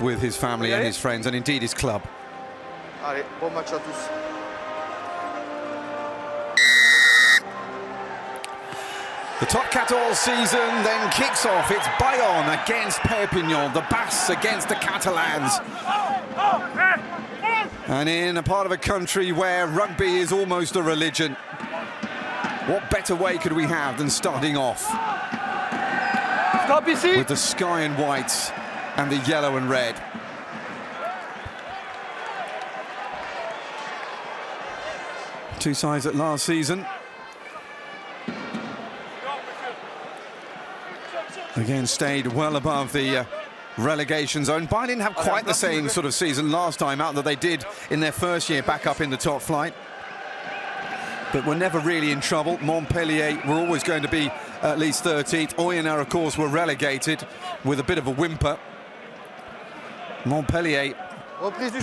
with his family and his friends, and indeed his club. Allez, bon match à tous. The top 14 season then kicks off. It's Bayonne against Perpignan, the Basques against the Catalans. And in a part of a country where rugby is almost a religion, what better way could we have than starting off with the sky and whites and the yellow and red. Two sides that last season again stayed well above the relegation zone. Bayonne didn't have quite the same sort of season last time out that they did in their first year back up in the top flight, but were never really in trouble. Montpellier were always going to be at least 13th. Oyonnax, of course, were relegated with a bit of a whimper. Montpellier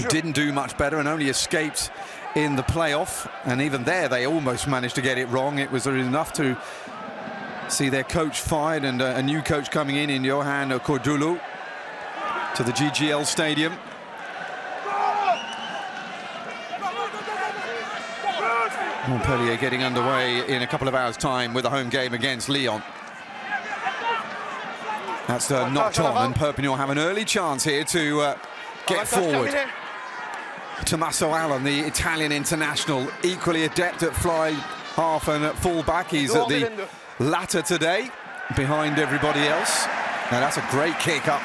didn't do much better and only escaped in the playoff, and even there they almost managed to get it wrong. It was enough to see their coach fired and a new coach coming in Johan Cordulu, to the GGL stadium. Montpellier getting underway in a couple of hours' time with a home game against Lyon. That's knocked on, and Perpignan have an early chance here to get forward. Tommaso Allen, the Italian international, equally adept at fly half and at full back. He's at the latter today, behind everybody else. Now that's a great kick up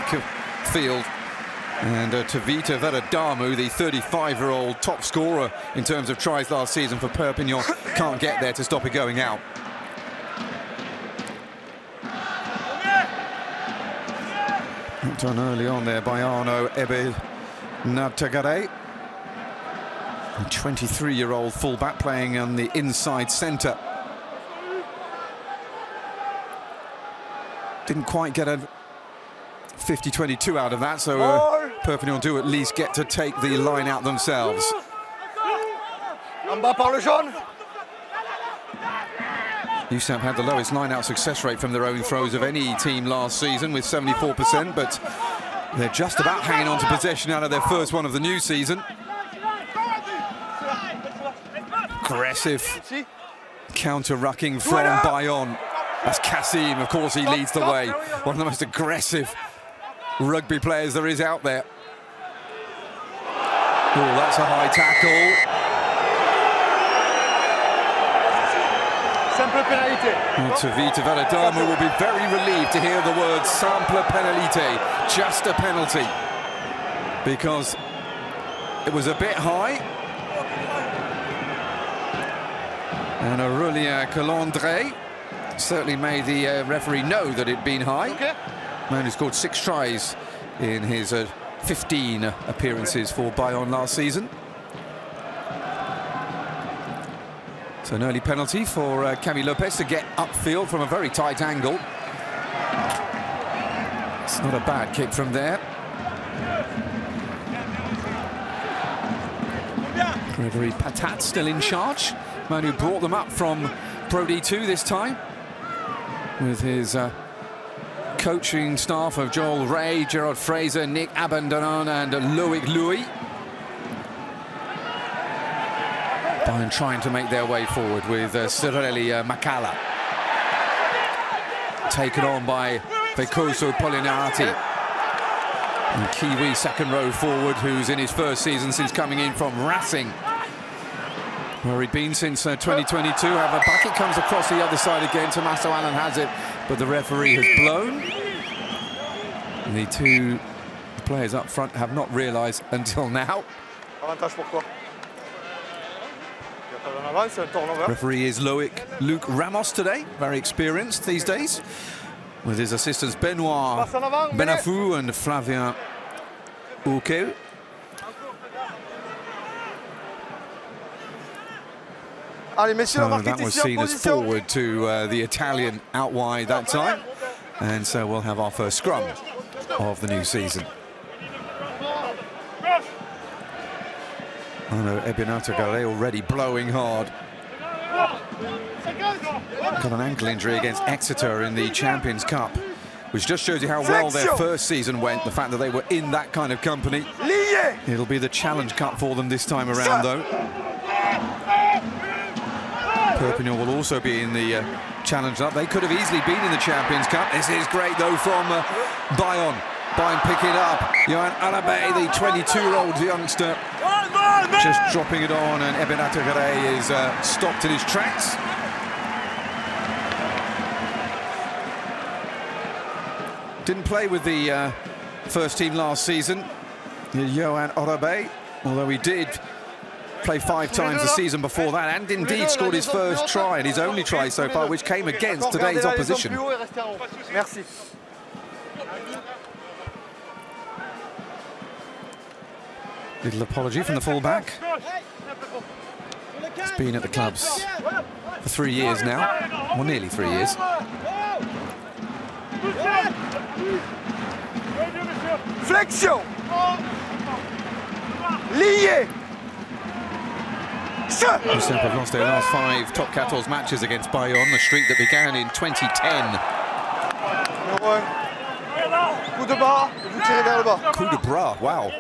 field. And Tavita Veradamu, the 35-year-old top scorer in terms of tries last season for Perpignan, can't get there to stop it going out. Done early on there by Arno Ebenatagare, a 23-year-old fullback playing on the inside centre. Didn't quite get a 50-22 out of that, so Perpignan do at least get to take the line out themselves. USAP had the lowest line-out success rate from their own throws of any team last season, with 74%, but they're just about hanging on to possession out of their first one of the new season. Aggressive counter-rucking from Bayonne. That's Kassim, of course, he leads the way. One of the most aggressive rugby players there is out there. Oh, that's a high tackle. Simple penalty. Tavita Veradamu will be very relieved to hear the word simple penalty, just a penalty, because it was a bit high. And Aurélien Calandre certainly made the referee know that it'd been high. Man who scored 6 tries in his 15 appearances for Bayonne last season. So an early penalty for Camille Lopez to get upfield from a very tight angle. It's not a bad kick from there. Gregory Patat still in charge. Man who brought them up from Pro D2 this time, with his coaching staff of Joel Ray, Gerard Fraser, Nick Abandonon and Loic Louis. Bayern trying to make their way forward with Cirelli Makala. Taken on by Vekoso Polinati. And Kiwi second row forward, who's in his first season since coming in from Racing, where he'd been since 2022. However, back it comes across the other side again. Tommaso Allen has it, but the referee has blown. And the two players up front have not realised until now. Referee is Luc Ramos today, very experienced these days, with his assistants Benoit Benafou and Flavien Ouquet. So that was seen as forward to the Italian out wide that time, and so we'll have our first scrum of the new season. Oh no, Ebenatagare already blowing hard. Got an ankle injury against Exeter in the Champions Cup which just shows you how well their first season went, the fact that they were in that kind of company. It'll be the Challenge Cup for them this time around, though. Perpignan will also be in the Challenge Cup. They could have easily been in the Champions Cup. This is great, though, from Bayonne. Bayonne picking up. Johan Arabay, the 22-year-old youngster, just dropping it on, and Ebenata Gare is stopped in his tracks. Didn't play with the first team last season, Johan Arabay, although he did play 5 times the season before that, and indeed scored his first try and his only try so far, which came against today's opposition. Merci. Little apology from the fullback. He's been at the clubs for 3 years now, or nearly 3 years. Flexion. Lié. Lucerne have lost their last 5 top 14 matches against Bayonne, a streak that began in 2010. Coup de bras, vous tirez vers le bas. Coup de bras, wow.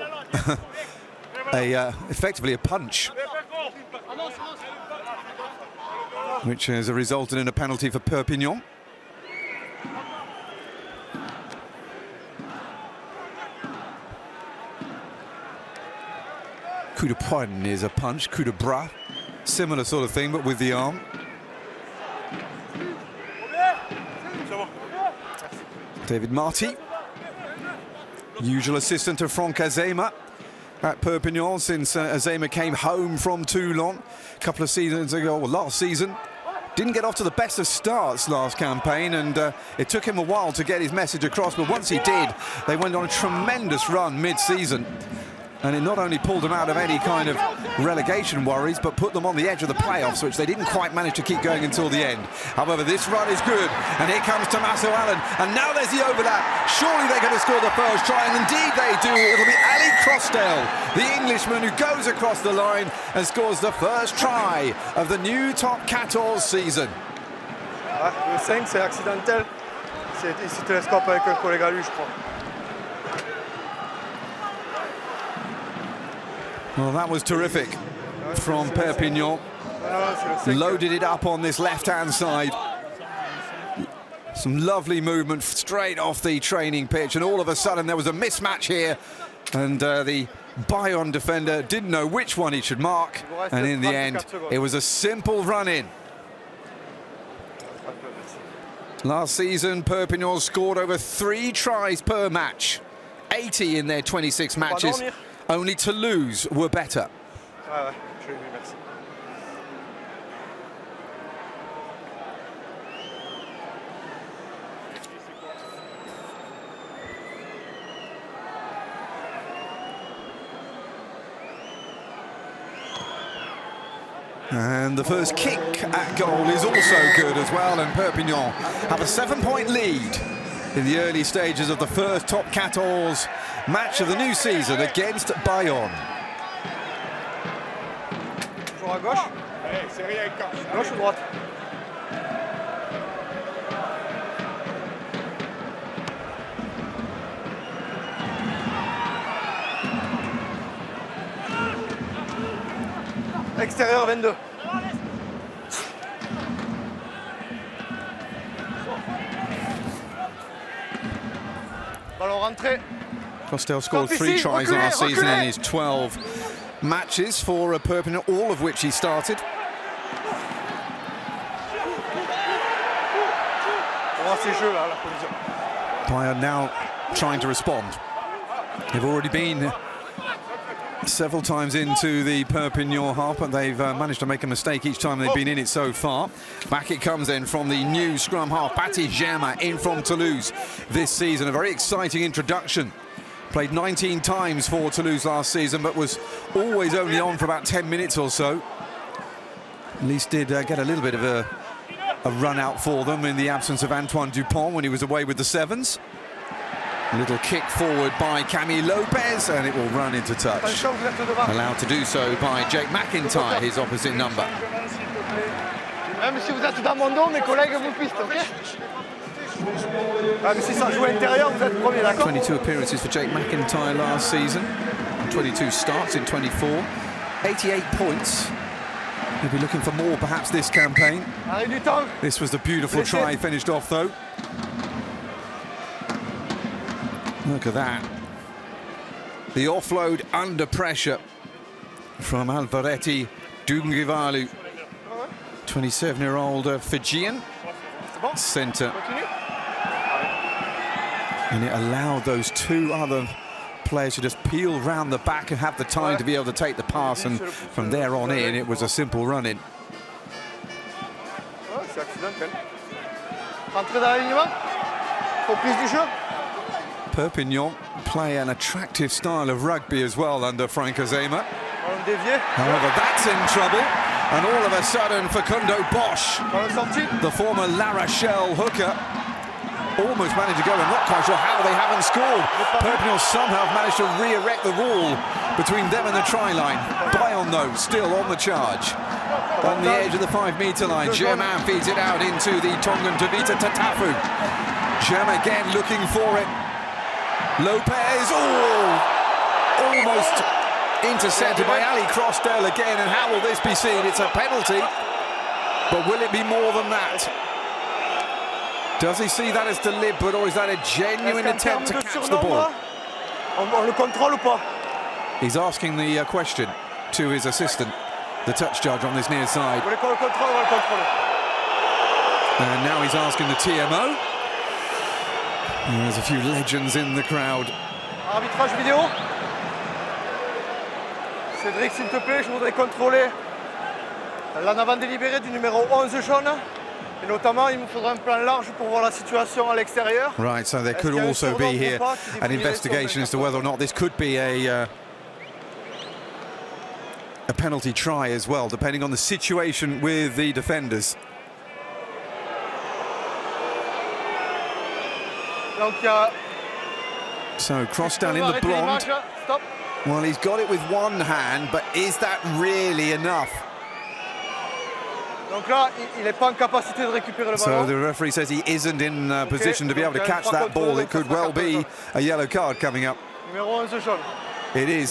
Effectively a punch, which has resulted in a penalty for Perpignan. Coup de poing is a punch, coup de bras, similar sort of thing, but with the arm. David Marty, usual assistant to Franck Azema at Perpignan since Azema came home from Toulon a couple of seasons ago, or last season. Didn't get off to the best of starts last campaign, and it took him a while to get his message across, but once he did, they went on a tremendous run mid-season. And it not only pulled them out of any kind of relegation worries, but put them on the edge of the playoffs, which they didn't quite manage to keep going until the end. However, this run is good, and here comes Tommaso Allen, and now there's the overlap. Surely they're going to score the first try, and indeed they do. It'll be Ali Crossdale, the Englishman, who goes across the line and scores the first try of the new Top 14 season. Le 5, c'est accidentel. Il se télescope avec un collègue à lui, je crois. Well, that was terrific from Perpignan. Loaded it up on this left-hand side. Some lovely movement straight off the training pitch, and all of a sudden there was a mismatch here, and the Bayonne defender didn't know which one he should mark, and in the end it was a simple run-in. Last season, Perpignan scored over 3 tries per match, 80 in their 26 matches. Only Toulouse were better. And the first kick at goal is also good as well, and Perpignan have a 7-point lead in the early stages of the first Top 14 match of the new season against Bayonne. Toujours à gauche. Gauche ou droite? Extérieur 22. Ballon rentré. Crossdale scored 3 tries last season in his 12 matches for Perpignan, all of which he started. Bayern now trying to respond. They've already been several times into the Perpignan half, but they've managed to make a mistake each time they've been in it so far. Back it comes then from the new scrum half, Paty Germain, in from Toulouse this season. A very exciting introduction. Played 19 times for Toulouse last season, but was always only on for about 10 minutes or so. At least did get a little bit of a run out for them in the absence of Antoine Dupont when he was away with the Sevens. A little kick forward by Camille Lopez, and it will run into touch. Allowed to do so by Jake McIntyre, his opposite number. Même si vous êtes dans mon dos, mes collègues vous pistent, ok? Ah, mais si ça joue intérieur, vous êtes premier, d'accord? 22 appearances for Jake McIntyre last season, 22 starts in 24, 88 points. He'll be looking for more perhaps this campaign. Arrêt du temps. This was the beautiful try finished off though. Look at that. The offload under pressure from Alvaretti Dungivalu, 27-year-old Fijian centre. And it allowed those two other players to just peel round the back and have the time to be able to take the pass, and from there on in it was a simple run-in. C'est accidentel. Rentrée dans l'alignement. Reprise du jeu. Perpignan play an attractive style of rugby as well under Frank Azema. However, that's in trouble, and all of a sudden Facundo Bosch, the former La Rochelle hooker, almost managed to go. I'm not quite sure how they haven't scored. Perpignan somehow have managed to re-erect the wall between them and the try line. Bayonne, though, still on the charge. On the edge of the 5-metre line, Germain feeds it out into the Tongan Tavita Tatafu. Germain again looking for it. Lopez, almost intercepted by Ali Crossdale again, and how will this be seen? It's a penalty, but will it be more than that? Does he see that as deliberate, or is that a genuine attempt to catch the ball? On le contrôle ou pas? He's asking the question to his assistant, the touch judge on this near side. And now he's asking the TMO. And there's a few legends in the crowd. Arbitrage vidéo. Cédric, s'il te plaît, je voudrais contrôler l'en avant délibéré du numéro 11 jaune. Et notamment, il me faudra un plan large pour voir la situation à l'extérieur. Right, so there could also be here an investigation as to whether or not this could be a penalty try as well, depending on the situation with the defenders. So Crossdale in the blonde. Well, he's got it with one hand, but is that really enough? So the referee says he isn't in position to be able to catch that ball. It could well be a yellow card coming up. It is.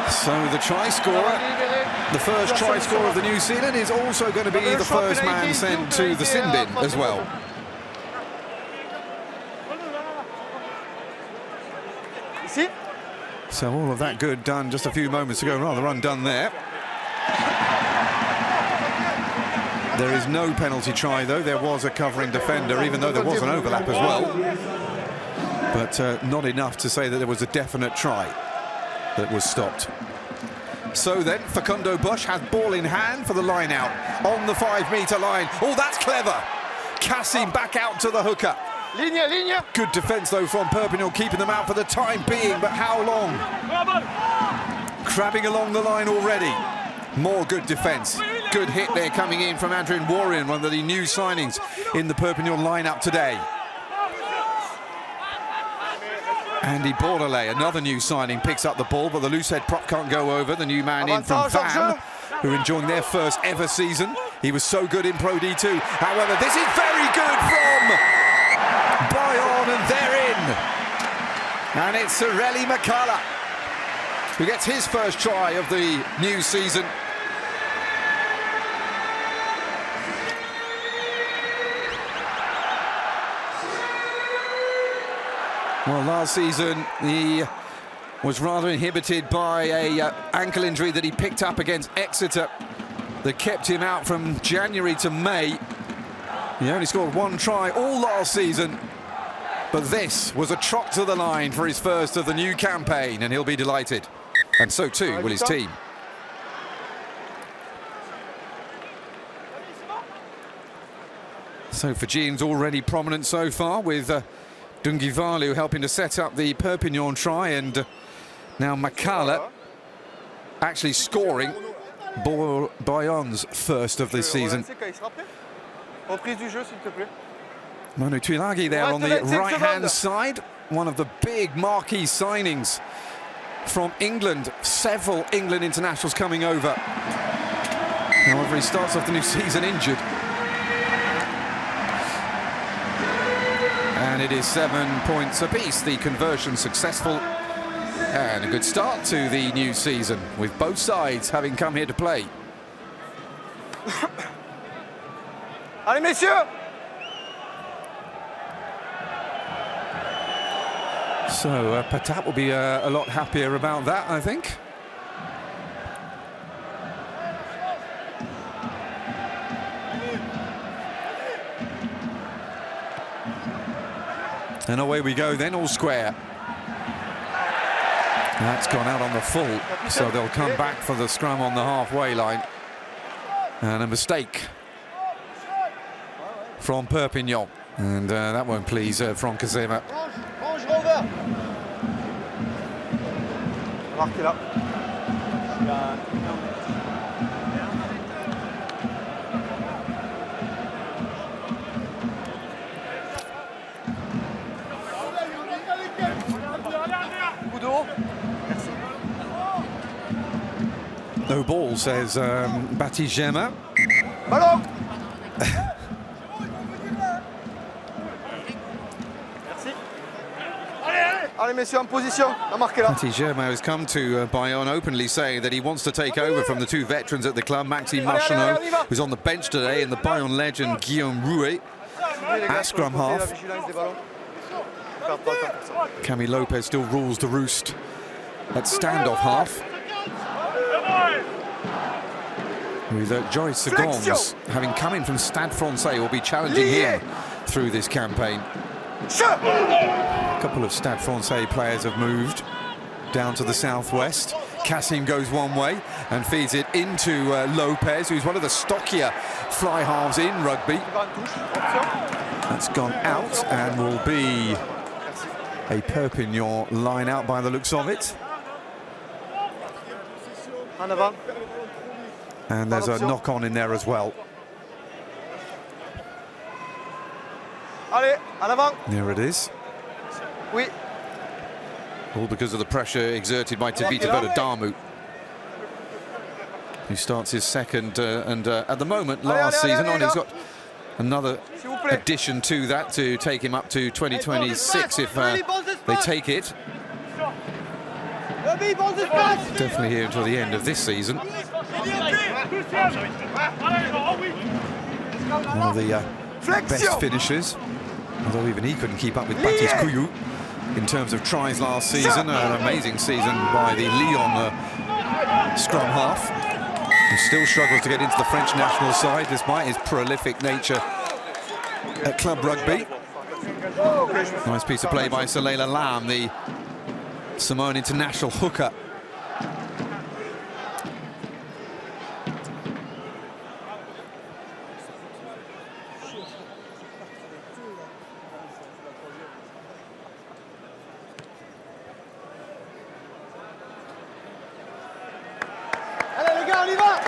So the try scorer, the first try scorer of the New Zealand, is also going to be the first man sent to the sin bin as well. So all of that good done just a few moments ago, rather undone there. There is no penalty try though. There was a covering defender, even though there was an overlap as well. But not enough to say that there was a definite try that was stopped. So then Facundo Bosch has ball in hand for the line out on the 5-metre line. Oh, that's clever. Cassim back out to the hooker. Good defence though from Perpignan, keeping them out for the time being, but how long? Crabbing along the line already. More good defence. Good hit there coming in from Adrian Warren, one of the new signings in the Perpignan lineup today. Andy Bordelais, another new signing, picks up the ball, but the loose head prop can't go over. The new man in from Van, who are enjoying their first ever season. He was so good in Pro D2. However, this is very good from Bayonne, and they're in. And it's Sorelli Makala who gets his first try of the new season. Well, last season he was rather inhibited by a ankle injury that he picked up against Exeter that kept him out from January to May. He only scored one try all last season, but this was a trot to the line for his first of the new campaign, and he'll be delighted. And so too will his team. So Fijian's already prominent so far, with Dungivalu helping to set up the Perpignan try, and now Makala actually scoring Bayonne's first of this season. Manu Tuilagi there on the right-hand side, one of the big marquee signings from England. Several England internationals coming over. However, he starts off the new season injured. it is 7 points apiece. The conversion successful. And a good start to the new season, with both sides having come here to play. Allez, messieurs! So Patat will be a lot happier about that, I think. And away we go then, all square. That's gone out on the full, so they'll come back for the scrum on the halfway line. And a mistake from Perpignan. And that won't please Franck Azema. Marquez là. Coup de haut. Merci. No ball, says Battigema. Ballon. Allez messieurs, en position, à marquer là. Battigema has come to Bayonne openly saying that he wants to take over from the two veterans at the club, Maxime Marchenot, who's on the bench today, and the Bayonne legend Guillaume Rouet at scrum half. Camille Lopez still rules the roost at standoff half. With Joyce Segons, having come in from Stade Francais, will be challenging him through this campaign. A couple of Stade Francais players have moved down to the southwest. Kassim goes one way and feeds it into Lopez, who's one of the stockier fly halves in rugby. That's gone out and will be a Perpignan line out by the looks of it. And there's a knock-on in there as well. Allez, en avant. There it is. Oui. All because of the pressure exerted by Tavita Verdamu, who starts his second and at the moment last season on. He's got another addition to that to take him up to 2026 if they take it. Definitely here until the end of this season. One of the best finishers, although even he couldn't keep up with Baptiste Couillou in terms of tries last season. An amazing season by the Lyon scrum half, who still struggles to get into the French national side despite his prolific nature at club rugby. Nice piece of play by Soleil Lam, the Samoan international hooker. Allez les gars, on y va.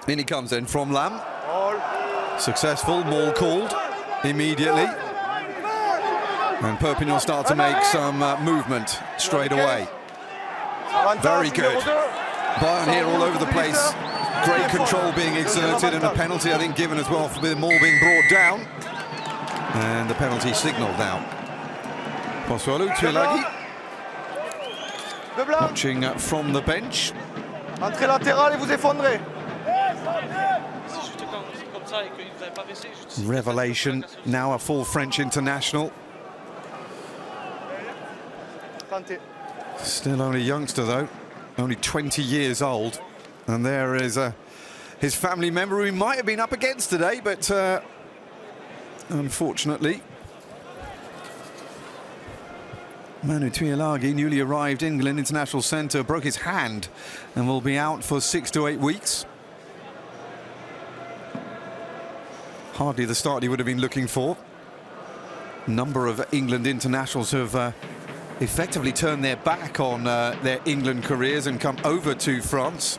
In he comes then from Lam. Successful, maul called immediately. And Perpignan start to make some movement straight away. Very good. Bayonne here all over the place. Great control being exerted, and a penalty I think given as well for the maul being brought down. And the penalty signalled now. Posualu Tuilagi watching from the bench. Entrée latérale et vous effondrez. Revelation, now a full French international. Still only a youngster though, only 20 years old. And there is his family member who he might have been up against today, but unfortunately, Manu Tuilagi, newly arrived England International Centre, broke his hand and will be out for 6 to 8 weeks. Hardly the start he would have been looking for. A number of England internationals have effectively turned their back on their England careers and come over to France.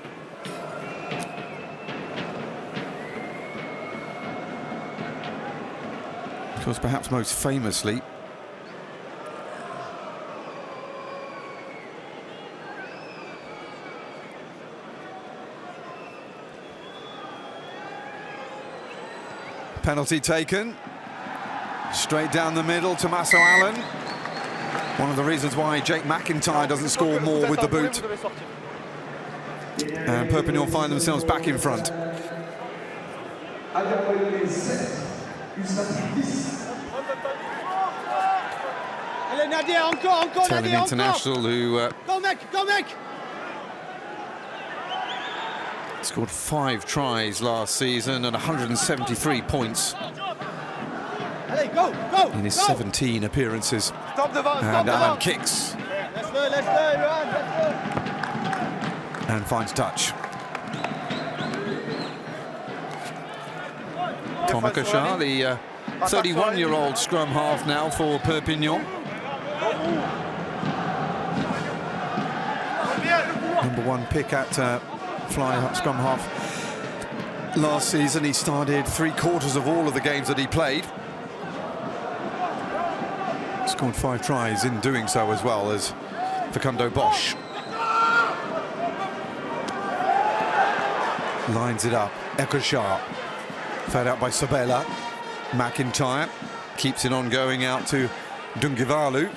Of course, perhaps most famously, penalty taken. Straight down the middle, Tommaso Allen. One of the reasons why Jake McIntyre doesn't score more with the boot. And Perpignan find themselves back in front. Italian international who scored 5 tries last season and 173 points in his 17 appearances. And Allen kicks and finds touch. Thomas Kochar, the 31-year-old scrum half now for Perpignan. #1 pick at fly scrum half last season. He started 3/4 of all of the games that he played. Scored 5 tries in doing so, as well as Facundo Bosch. Lines it up. Kochar fed out by Sabella. McIntyre keeps it on going out to Dungivalu.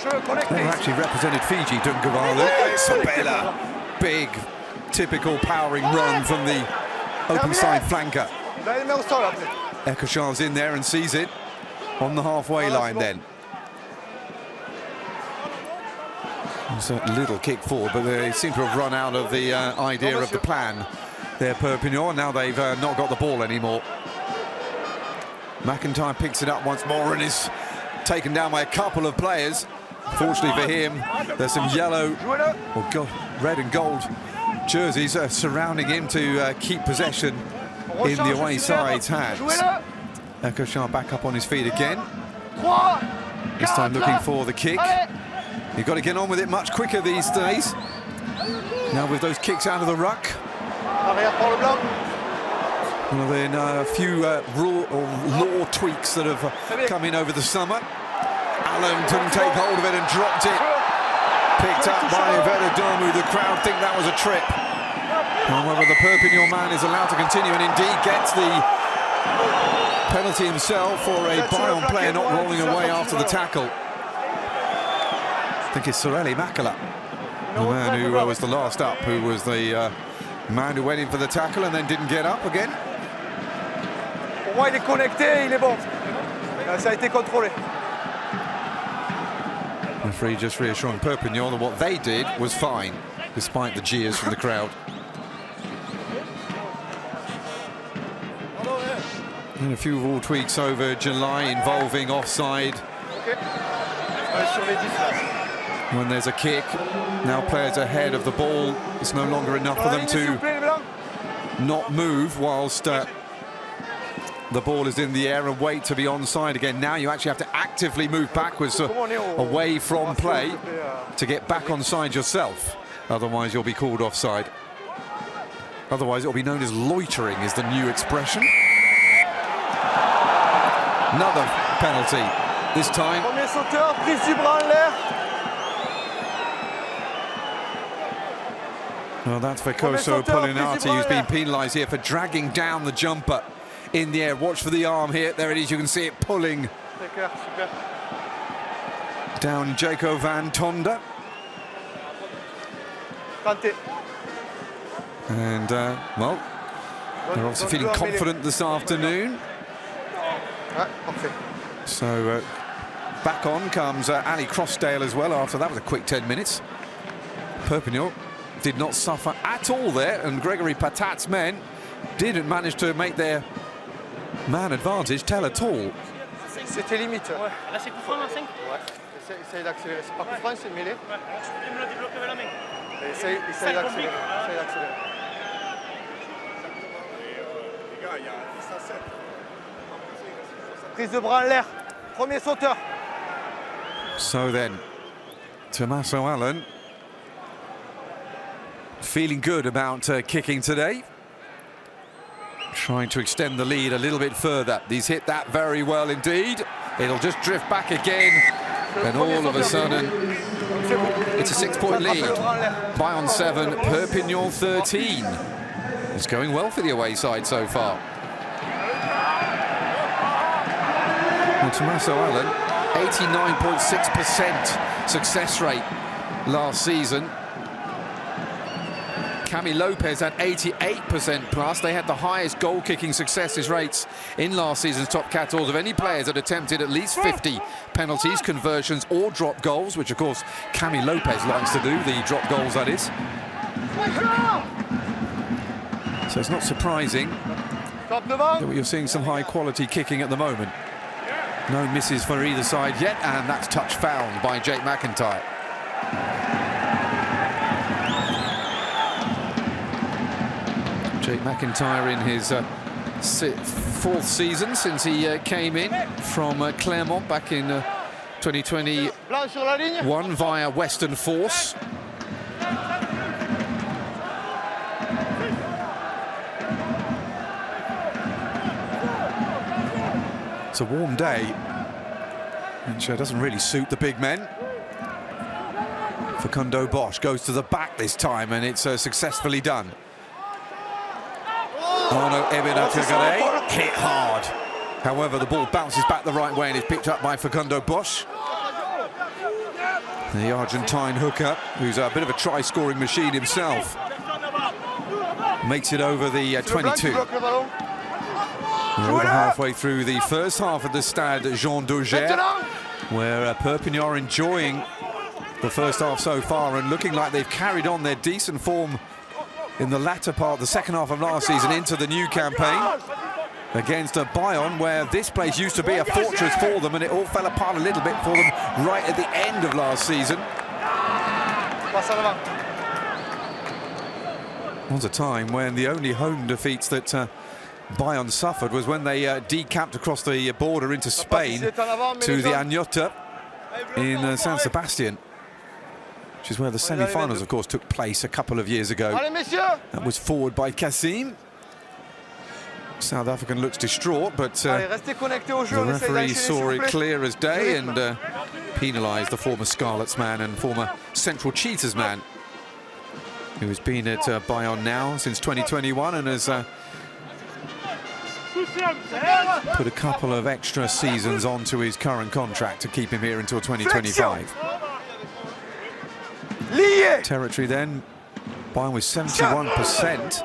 Never actually represented Fiji, Dungivalu. Sabella, big, typical powering run from the open side flanker. Kochar's in there and sees it on the halfway line then. It's a little kick forward, but they seem to have run out of the idea of the plan there, Perpignan. Now they've not got the ball anymore. McIntyre picks it up once more and is taken down by a couple of players. Fortunately for him, there's some yellow, or red and gold jerseys surrounding him to keep possession in the away side's hands. Kochar back up on his feet again. This time looking for the kick. You've got to get on with it much quicker these days. Now with those kicks out of the ruck. Well, then a few rule or law tweaks that have come in over the summer. Allen couldn't take hold of it and dropped it. Picked up by Vedadomu. The crowd think that was a trip. However, the Perpignan man is allowed to continue and indeed gets the penalty himself for a Bayonne player not rolling away after the tackle. I think it's Sorelli Makala, the man who was the last up, who was the man who went in for the tackle and then didn't get up again. Pour moi, il est connecté, il est bon. Ça a été contrôlé. The referee just reassuring Perpignan that what they did was fine, despite the jeers from the crowd. And a few rule tweaks over July involving offside. When there's a kick, now players ahead of the ball. It's no longer enough for them to not move whilst the ball is in the air and wait to be onside again. Now you actually have to actively move backwards away from play to get back onside yourself. Otherwise you'll be called offside. Otherwise it'll be known as loitering, is the new expression. Another penalty, this time. Well, that's Vekoso Polinati, who's been penalised here for dragging down the jumper in the air. Watch for the arm here. There it is. You can see it pulling down Jaco Van Tonda. And, well, they're obviously feeling confident this afternoon. So back on comes Ali Crossdale as well after that was a quick 10 minutes. Perpignan did not suffer at all there, and Gregory Patat's men didn't manage to make their man advantage tell at all. C'était limite. Là c'est coup franc, 5. Ouais. Essaye d'accélérer. C'est pas coup franc, c'est mêlé. Tu me le débloques avec la main. Essaye d'accélérer. Essaye d'accélérer. Les gars, il y a 10 à 7. Prise de bras en l'air. Premier sauteur. So then, Tommaso Allen feeling good about kicking today. Trying to extend the lead a little bit further. He's hit that very well indeed. It'll just drift back again. And all of a sudden, it's a 6-point lead. Bayonne 7, Perpignan 13. It's going well for the away side so far. Well, Tommaso Allen, 89.6% success rate last season. Cami Lopez at 88% plus. They had the highest goal-kicking successes rates in last season's top 14 of any players that attempted at least 50 penalties, conversions or drop goals, which of course Cami Lopez likes to do, the drop goals that is. So it's not surprising that you're seeing some high-quality kicking at the moment. No misses for either side yet, and that's touch fouled by Jake McIntyre. Jake McIntyre in his fourth season since he came in from Clermont back in 2021 via Western Force. It's a warm day, which doesn't really suit the big men. Facundo Bosch goes to the back this time, and it's successfully done. Oh no, Ebinatagare hit hard. However, the ball bounces back the right way and is picked up by Facundo Bosch. The Argentine hooker, who's a bit of a try-scoring machine himself, makes it over the 22. We're over halfway through the first half of the Stade Jean Daugère, where Perpignan are enjoying the first half so far and looking like they've carried on their decent form in the latter part, the second half of last season, into the new campaign against Bayonne, where this place used to be a fortress for them, and it all fell apart a little bit for them right at the end of last season. Was a time when the only home defeats that Bayonne suffered was when they decamped across the border into Spain to the Agnota in San Sebastian, which is where the semi-finals, of course, took place a couple of years ago. That was forward by Kassim. South African looks distraught, but the referee saw it clear as day and penalised the former Scarlets man and former Central Cheetahs man, who has been at Bayonne now since 2021 and has put a couple of extra seasons onto his current contract to keep him here until 2025. Territory then, Bayonne with 71%.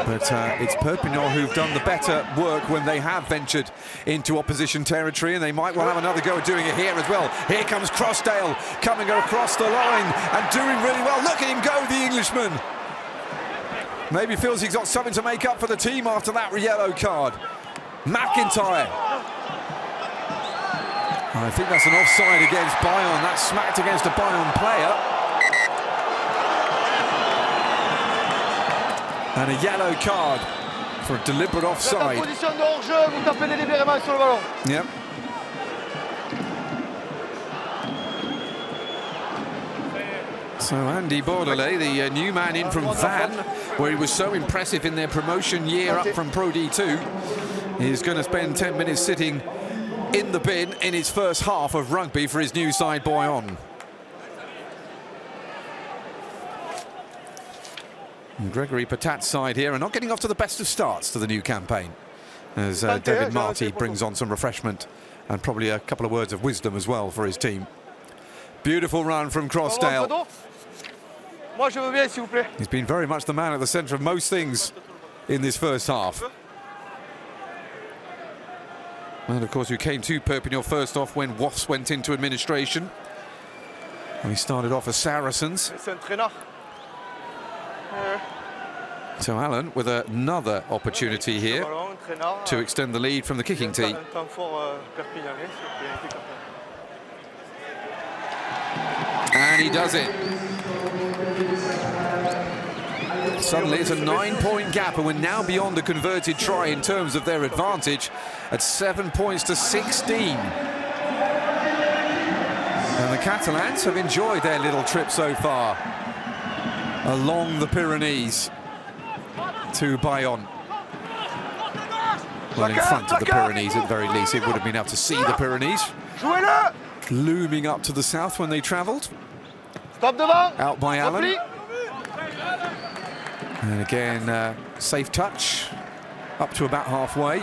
But it's Perpignan who've done the better work when they have ventured into opposition territory, and they might well have another go at doing it here as well. Here comes Crossdale coming across the line and doing really well. Look at him go, the Englishman. Maybe feels he's got something to make up for the team after that yellow card. McIntyre. I think that's an offside against Bayonne. That's smacked against a Bayonne player. And a yellow card for a deliberate offside. Yep. So Andy Bordelais, the new man in from Vannes, where he was so impressive in their promotion year up from Pro D2, is going to spend 10 minutes sitting in the bin in his first half of rugby for his new side, Bayonne. And Gregory Patat's side here are not getting off to the best of starts to the new campaign, as David Marty brings on some refreshment and probably a couple of words of wisdom as well for his team. Beautiful run from Crossdale. He's been very much the man at the centre of most things in this first half. And of course, who came to Perpignan first off when Wasps went into administration. And he started off as Saracens. So Allen with another opportunity here to extend the lead from the kicking tee. And he does it. Suddenly it's a 9-point gap, and we're now beyond the converted try in terms of their advantage at 7 points to 16. And the Catalans have enjoyed their little trip so far along the Pyrenees to Bayonne. Well, in front of the Pyrenees at the very least. It would have been able to see the Pyrenees looming up to the south when they travelled. Out by Allen. And again, safe touch up to about halfway.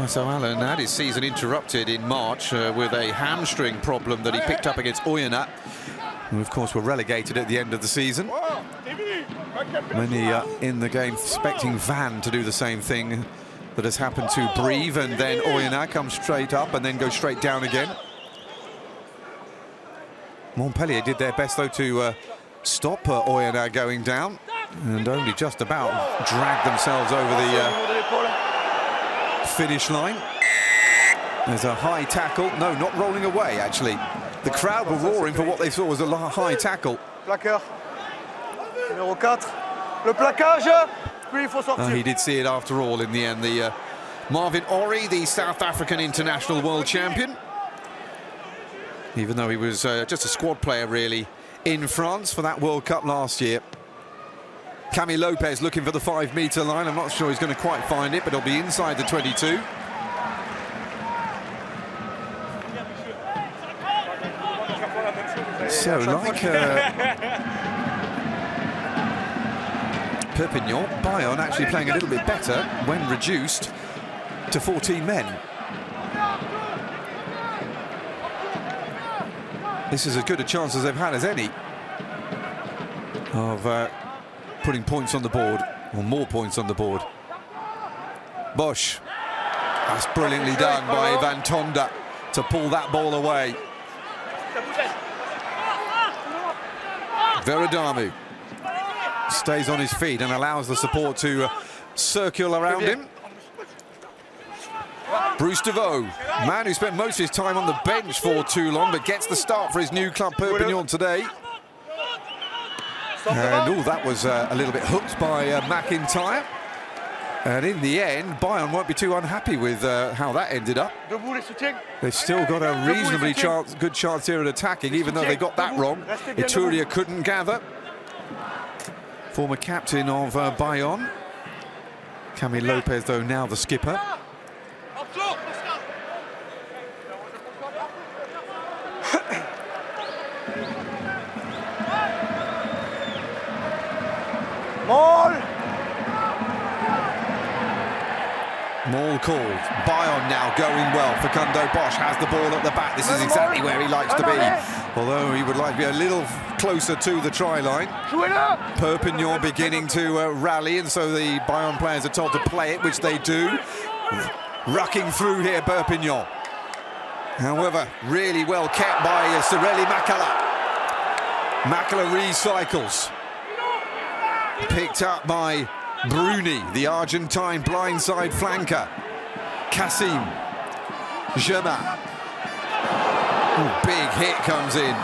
So Allen had his season interrupted in March with a hamstring problem that he picked up against Oyonnax, who of course were relegated at the end of the season. Many in the game expecting Van to do the same thing that has happened to Brive, and then Oyonnax comes straight up and then goes straight down again. Montpellier did their best though to stop Oyonnax going down, and only just about dragged themselves over the finish line. There's a high tackle. No, not rolling away, actually. The crowd were roaring for what they saw was a high tackle. Plaqueur. Numéro 4. Le plaquage. Puis il faut sortir. He did see it after all in the end. The Marvin Ori, the South African international world champion. Even though he was just a squad player, really, in France for that World Cup last year. Camille Lopez looking for the 5-metre line. I'm not sure he's going to quite find it, but he'll be inside the 22. So, like Perpignan, Bayonne actually playing a little bit better when reduced to 14 men. This is as good a chance as they've had as any of putting points on the board, or more points on the board. Bosch. That's brilliantly done by Van Tonda to pull that ball away. Veradamu stays on his feet and allows the support to circle around him. Bruce Deveau, man who spent most of his time on the bench for too long, but gets the start for his new club Perpignan today. And that was a little bit hooked by McIntyre. And in the end, Bayonne won't be too unhappy with how that ended up. They've still got a reasonably good chance here at attacking, even though they got that wrong. Ituria couldn't gather. Former captain of Bayonne. Camille Lopez, though, now the skipper. Maul called. Bayonne now going well. Facundo Bosch has the ball at the back. This is exactly where he likes to be. Although he would like to be a little closer to the try line. Perpignan beginning to rally, and so the Bayonne players are told to play it, which they do. Rucking through here, Perpignan. However, really well kept by Cirelli Makala. Makala recycles. Picked up by Bruni, the Argentine blindside flanker. Kassim. Germain. Big hit comes in.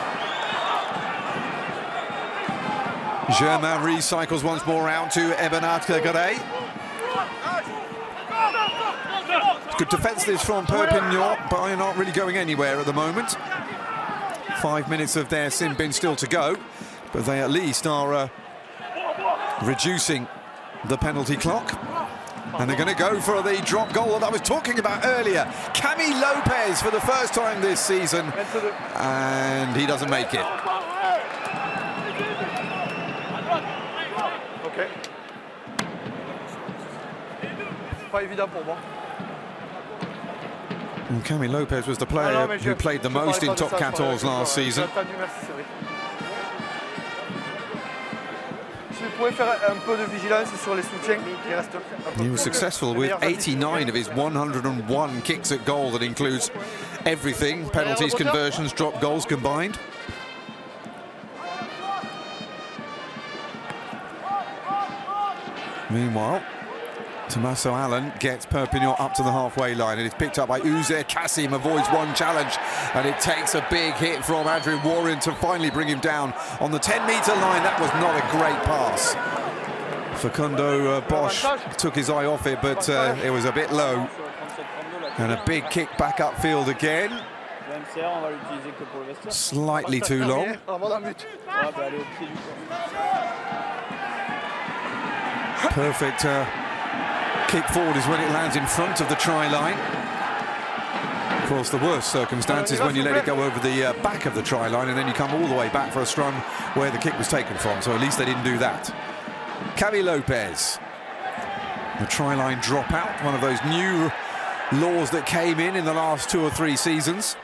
Germain recycles once more out to Ebenat Kagare. Good defence this from Perpignan. Bayonne aren't really going anywhere at the moment. 5 minutes of their sin bin still to go, but they at least are reducing the penalty clock. And they're going to go for the drop goal that I was talking about earlier. Camille Lopez for the first time this season, and he doesn't make it. Okay. Pas évident pour moi. And Camille Lopez was the player who played the most in top 14 last season. He was successful with 89 of his 101 kicks at goal. That includes everything: penalties, conversions, drop goals combined. Meanwhile, Tommaso Allen gets Perpignan up to the halfway line, and it's picked up by Uzer Kassim, avoids one challenge, and it takes a big hit from Andrew Warren to finally bring him down on the 10-metre line. That was not a great pass. Facundo Bosch took his eye off it, but it was a bit low. And a big kick back upfield again. Slightly too long. Perfect kick forward is when it lands in front of the try line. Of course, the worst circumstance is when you let it go over the back of the try line and then you come all the way back for a scrum where the kick was taken from. So at least they didn't do that. Xavi Lopez. The try line dropout, one of those new laws that came in the last 2 or 3 seasons.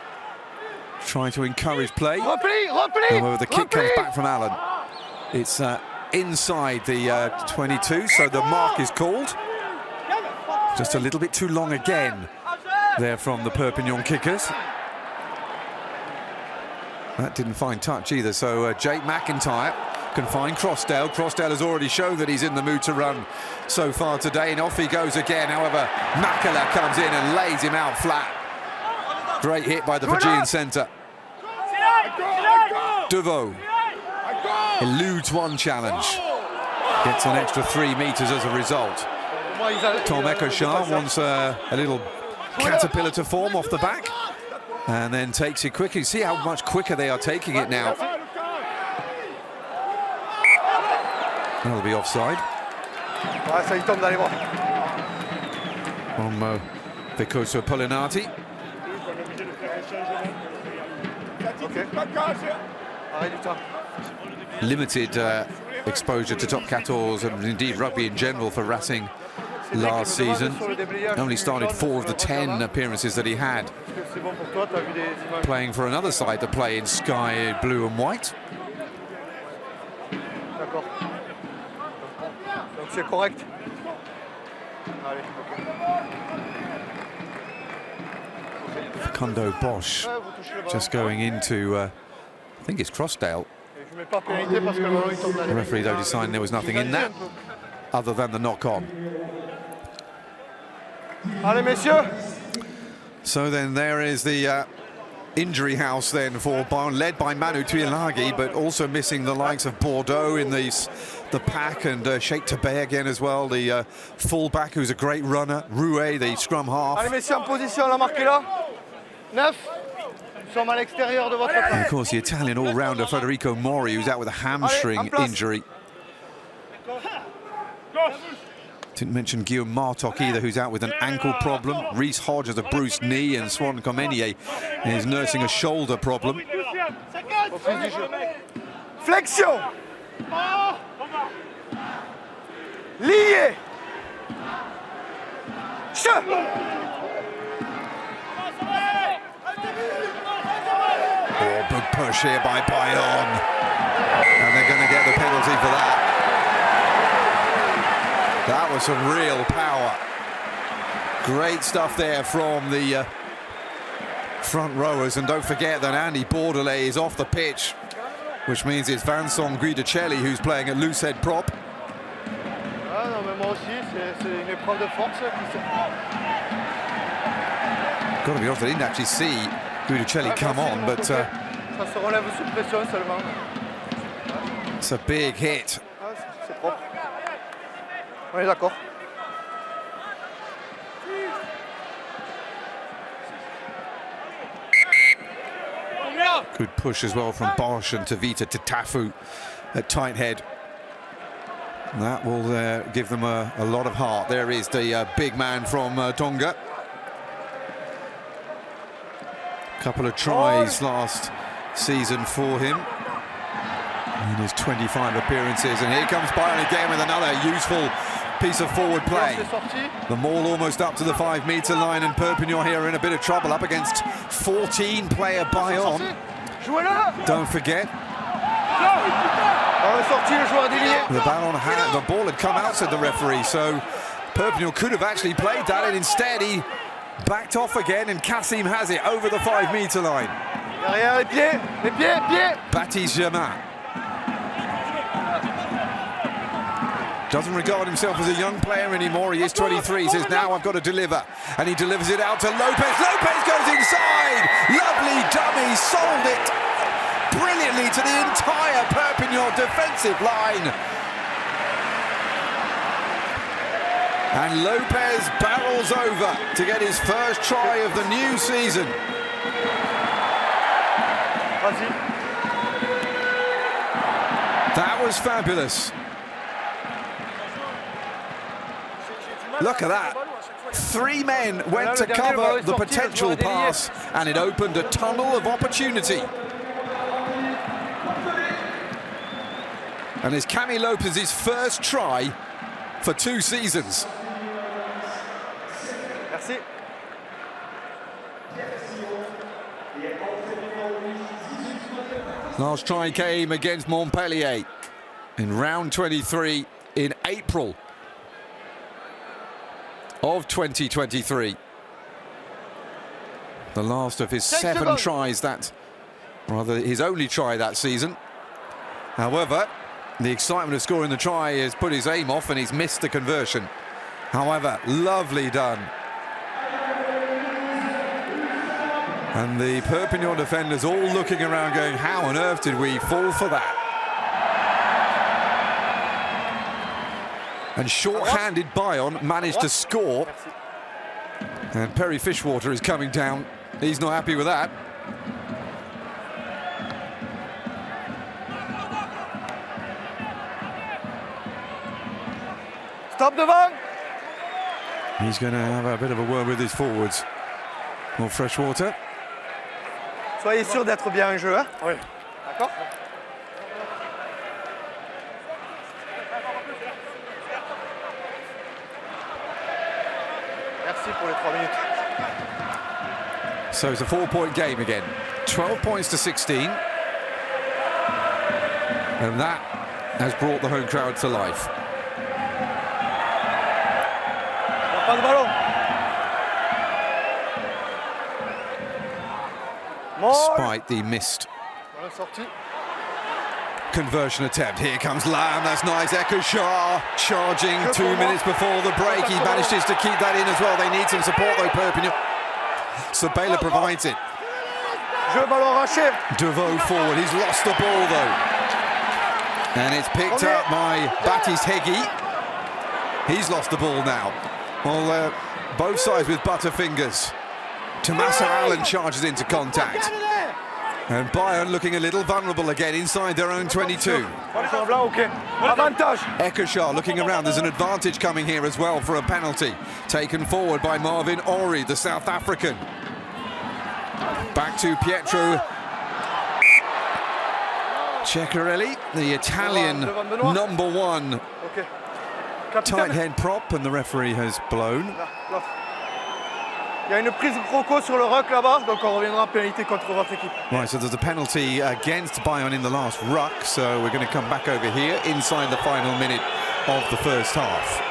Trying to encourage play. However, the kick comes back from Allen. It's inside the 22, so the mark is called. Just a little bit too long again there from the Perpignan kickers. That didn't find touch either, so Jake McIntyre can find Crossdale. Crossdale has already shown that he's in the mood to run so far today, and off he goes again. However, Makela comes in and lays him out flat. Great hit by the Fijian centre. Deveau eludes one challenge. Gets an extra 3 metres as a result. Tom Ekoshar wants a little caterpillar to form off the back and then takes it quickly. See how much quicker they are taking it now. That'll be offside. From Vicoso Pollinati. Limited exposure to top 14 and indeed rugby in general for Racing last season. Only started 4 of the 10 appearances that he had, playing for another side to play in sky blue and white. Facundo Bosch just going into, I think it's Crossdale. The referee though decided there was nothing in that other than the knock-on. So then there is the injury house then for Bayonne, led by Manu Tuilagi, but also missing the likes of Bordeaux in the pack, and Sheikh Tabay again as well, the full-back who's a great runner, Rouet, the scrum half. And of course the Italian all-rounder Federico Mori, who's out with a hamstring injury. Didn't mention Guillaume Martok either, who's out with an ankle problem. Reece Hodge has a bruised knee, and Swan Komenie is nursing a shoulder problem. Flexion. Lié. Oh, big push here by Bayonne. And they're going to get the penalty for that. That was some real power. Great stuff there from the front rowers. And don't forget that Andy Bordelais is off the pitch, which means it's Vincent Guidicelli who's playing at loose head prop. Got to be honest, I didn't actually see Guidicelli come on, but it's a big hit. Good push as well from Bosch and Tavita to Tafu at tight head. That will give them a lot of heart. There is the big man from Tonga. Couple of tries last season for him in his 25 appearances, and here comes Bayonne again with another useful piece of forward play. The maul almost up to the 5-metre line, and Perpignan here are in a bit of trouble up against 14-player Bayonne. Don't forget, the ball had come out, said the referee, so Perpignan could have actually played that, and instead he backed off again, and Kassim has it over the 5-metre line. Baptiste Germain doesn't regard himself as a young player anymore. He is 23. He says, now I've got to deliver. And he delivers it out to Lopez. Lopez goes inside. Lovely dummy. Sold it brilliantly to the entire Perpignan defensive line. And Lopez barrels over to get his first try of the new season. Vas-y. That was fabulous. Look at that. 3 men went to cover the potential pass, and it opened a tunnel of opportunity. And it's Cami Lopez's first try for 2 seasons. Merci. Last try came against Montpellier in round 23 in April of 2023. The last of his 7 tries, rather his only try that season. However, the excitement of scoring the try has put his aim off and he's missed the conversion. However, lovely done. And the Perpignan defenders all looking around going, how on earth did we fall for that? And short-handed Bayonne managed to score. And Perry Fishwater is coming down. He's not happy with that. Stop devant. He's going to have a bit of a word with his forwards. More Freshwater. Soyez sûr d'être bien en jeu, hein? Oui. D'accord? Merci pour les 3 minutes. So it's a 4-point game again. 12 points to 16. And that has brought the home crowd to life. Pas de ballon. Despite the missed conversion attempt. Here comes Lamb, that's nice. Ekashar charging 2 minutes before the break. He manages to keep that in as well. They need some support though, Perpignan. So Baylor provides it. Deveau forward, he's lost the ball though. And it's picked up by Baptiste Heggie. He's lost the ball now. Well, both sides with butterfingers. Tommaso Allen charges into contact. And Bayonne looking a little vulnerable again inside their own 22. Ekashar looking around. There's an advantage coming here as well for a penalty. Taken forward by Marvin Ori, the South African. Back to Pietro Ceccarelli, the Italian number 1 tight head prop, and the referee has blown. Il y a une prise croco sur le ruck là-bas, donc on reviendra à pénalité contre votre équipe. Right, so there's a penalty against Bayonne in the last ruck, so we're going to come back over here inside the final minute of the first half.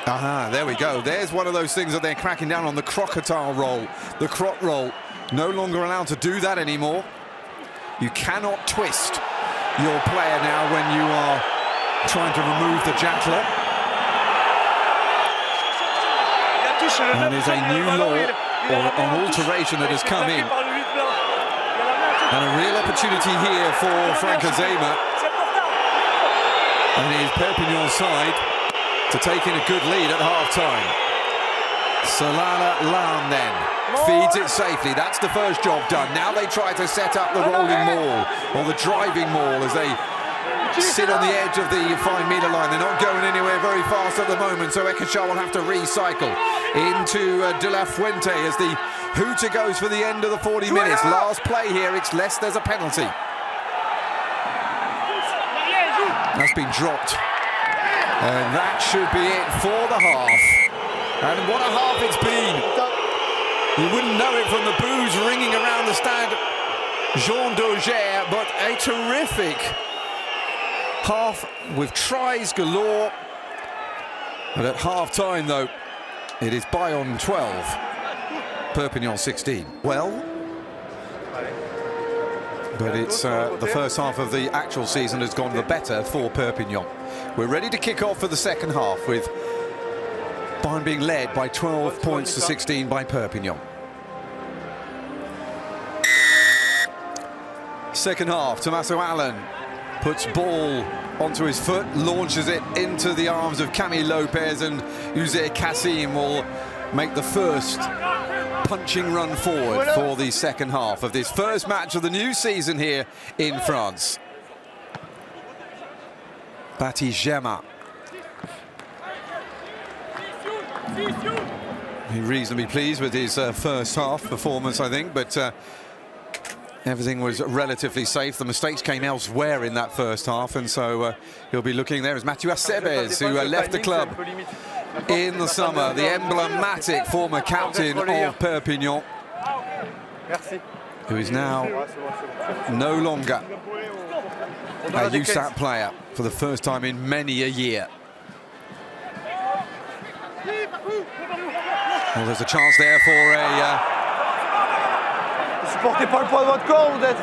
Aha, there we go. There's one of those things that they're cracking down on, the crocodile roll, the croc roll. No longer allowed to do that anymore. You cannot twist your player now when you are trying to remove the jackler. And there's a new law, or an alteration that has come in. And a real opportunity here for Frank Azema and his Perpignan side to take in a good lead at half-time. Solana Lam then feeds it safely. That's the first job done. Now they try to set up the rolling maul, or the driving maul, as they sit on the edge of the 5-metre line. They're not going anywhere very fast at the moment, so Ekashar will have to recycle into De La Fuente as the hooter goes for the end of the 40 minutes. Last play here, it's less there's a penalty. That's been dropped. And that should be it for the half. And what a half it's been. You wouldn't know it from the boos ringing around the stand Jean Daugère, but a terrific half with tries galore. But at half-time, though, it is Bayonne 12, Perpignan 16. Well, but it's the first half of the actual season has gone the better for Perpignan. We're ready to kick off for the second half with Bayonne being led by 12 points to 16 by Perpignan. Second half, Tommaso Allen puts ball onto his foot, launches it into the arms of Camille Lopez, and Uzair Kassim will make the first punching run forward for the second half of this first match of the new season here in France. Baptiste Germain. He's reasonably pleased with his first half performance, I think, but everything was relatively safe. The mistakes came elsewhere in that first half, and so he'll be looking there. As Mathieu Acebes, who left the club in the summer, the emblematic former captain of Perpignan, who is now no longer a USAP player for the first time in many a year. Well, there's a chance there for a... Supportez pas le poids de votre corps, vous êtes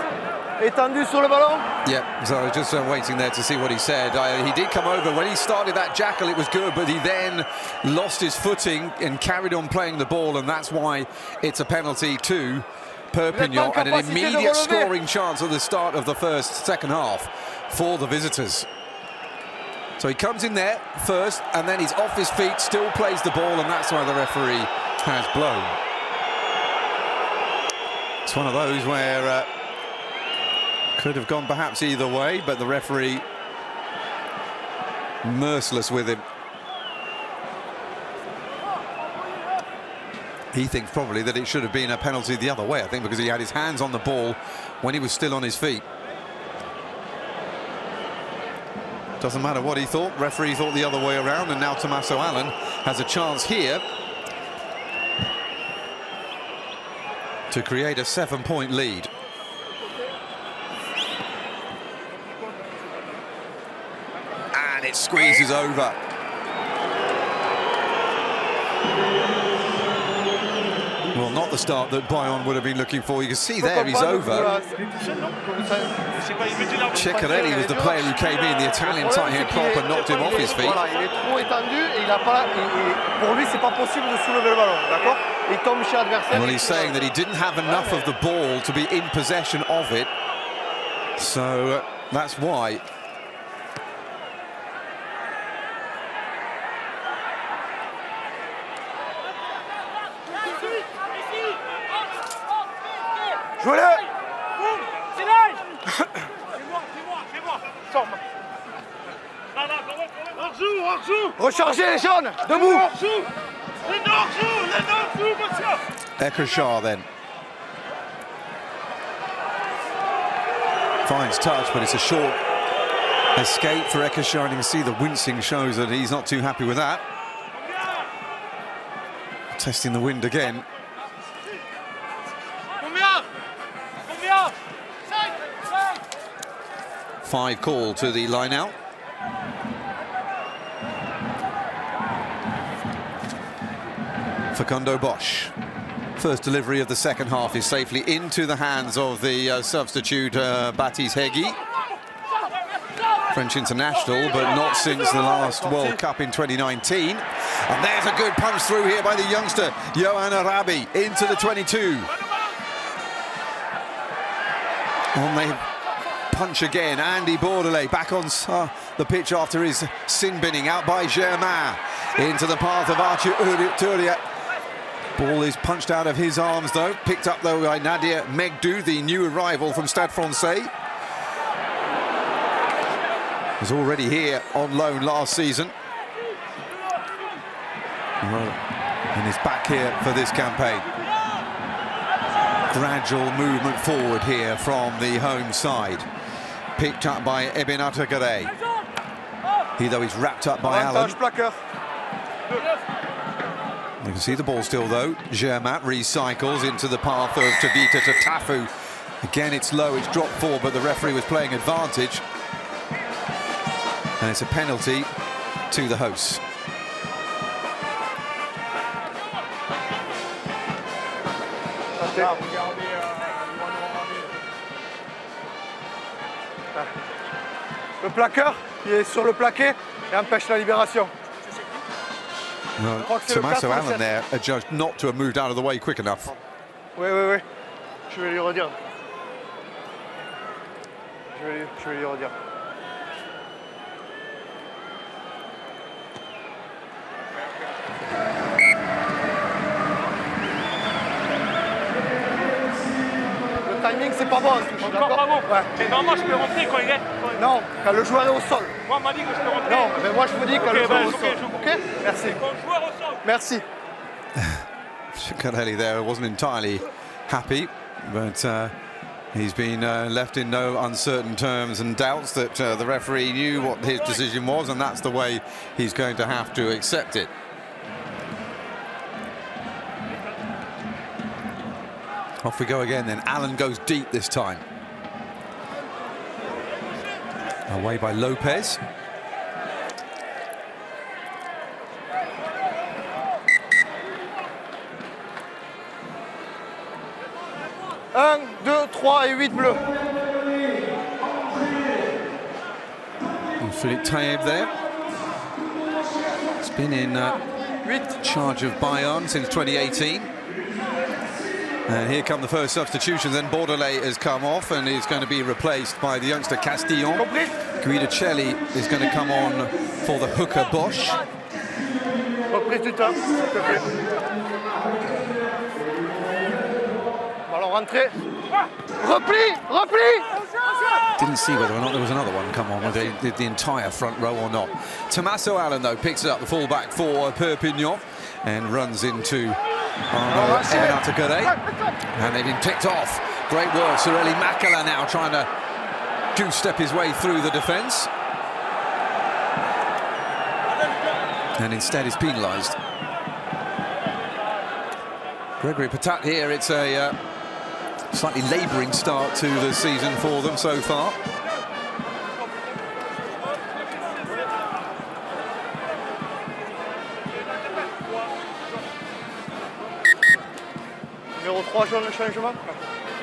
étendu sur le ballon. Yeah, so I was just waiting there to see what he said. He did come over. When he started that jackal, it was good, but he then lost his footing and carried on playing the ball, and that's why it's a penalty to Perpignan and an immediate scoring chance at the start of the second half for the visitors. So he comes in there first, and then he's off his feet, still plays the ball, and that's why the referee has blown. It's one of those where could have gone perhaps either way, but the referee merciless with him. He thinks probably that it should have been a penalty the other way, I think, because he had his hands on the ball when he was still on his feet. Doesn't matter what he thought, referee thought the other way around, and now Tommaso Allan has a chance here to create a 7-point lead. And it squeezes over. Well, not the start that Bayonne would have been looking for. You can see there he's over. Ceccarelli was the player who came in, the Italian tight head prop, and knocked him off his feet. Well, he's saying that he didn't have enough of the ball to be in possession of it, so that's why. Jouez-le! Rechargez les jaunes! Debout! Ekashar then finds touch, but it's a short escape for Ekashar, and you can see the wincing shows that he's not too happy with that. Testing the wind again. 5 call to the line out. Facundo Bosch. First delivery of the second half is safely into the hands of the substitute Baptiste Hegui. French international, but not since the last World Cup in 2019. And there's a good punch through here by the youngster, Yohan Arabi, into the 22. On the punch again, Andy Bordelais back on the pitch after his sin binning, out by Germain, into the path of Arthur Turia. Ball is punched out of his arms though, picked up though by Nadia Megdou, the new arrival from Stade Francais. Was already here on loan last season. And is back here for this campaign. Gradual movement forward here from the home side. Picked up by Ebinata Garay. He, though, is wrapped up by Allan. You can see the ball still, though. Germain recycles into the path of Tavita Tatafu. Again, it's low, it's dropped forward, but the referee was playing advantage. And it's a penalty to the hosts. Le plaqueur, il est sur le plaqué et empêche la libération. No, Tommaso Allan there adjudged not to have moved out of the way quick enough. Oui, oui, oui. Je vais lui redire. Je vais lui redire. timing, c'est pas bon en touche, Encore d'accord? pas bon. Ouais. Mais normalement, je peux rentrer quand il est. Non, quand le joueur est au sol. Moi, on m'a dit que je peux rentrer. Non, mais moi je vous dis quand le joueur est au ok, sol. je Ok? Merci. Quand le joueur au sol. Merci. Ciccone there wasn't entirely happy, but he's been left in no uncertain terms and doubts that the referee knew what his decision was, and that's the way he's going to have to accept it. Off we go again then. Allen goes deep this time. Away by Lopez. Un, 2, 3 et 8 bleus. And Philippe Taïeb there. He's been in 8. charge of Bayonne since 2018. And here come the first substitutions. Then Bordelais has come off and is going to be replaced by the youngster Castillon. Compris? Guidicelli is going to come on for the hooker Bosch. Reprise du temps, s'il te plaît. Ballon rentré. Repli, repli. Didn't see whether or not there was another one come on with the entire front row or not. Tommaso Allen, though, picks it up, the fullback for Perpignan, and runs into and they've been picked off. Great work, Sorelli Makala now trying to goose-step his way through the defence. And instead is penalised. Gregory Patat here, it's a slightly labouring start to the season for them so far. Numéro 3 jaune, le changement.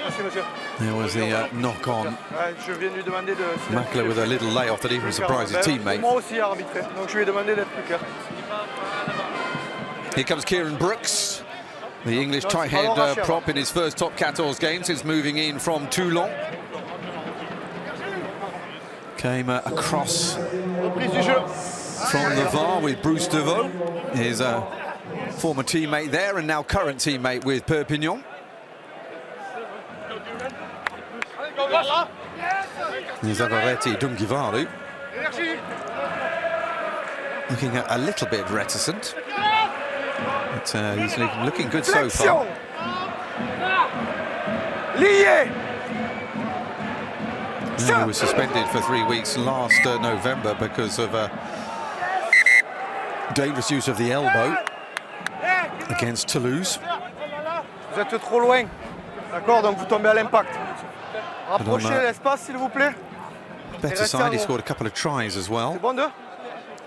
Merci monsieur. There was the knock on. Ouais, je viens de lui demander de... Makler with a little layoff that even surprised his teammate. Moi aussi à arbitrer, donc je lui ai demandé d'être plus clair. Here comes Kieran Brooks, the English tight head prop in his first Top 14 game since moving in from Toulon. Came across Reprise du jeu. from the VAR with Bruce Deveau, his former teammate there and now current teammate with Perpignan. There's Avaretti Dungivalu, looking a little bit reticent, but he's looking good so far. Lié. He was suspended for 3 weeks last November because of dangerous use of the elbow against Toulouse. Vous êtes trop loin. D'accord, donc vous tombez à l'impact. Rapprochez l'espace, s'il vous plaît. Better side, he scored a couple of tries as well. C'est bon deux?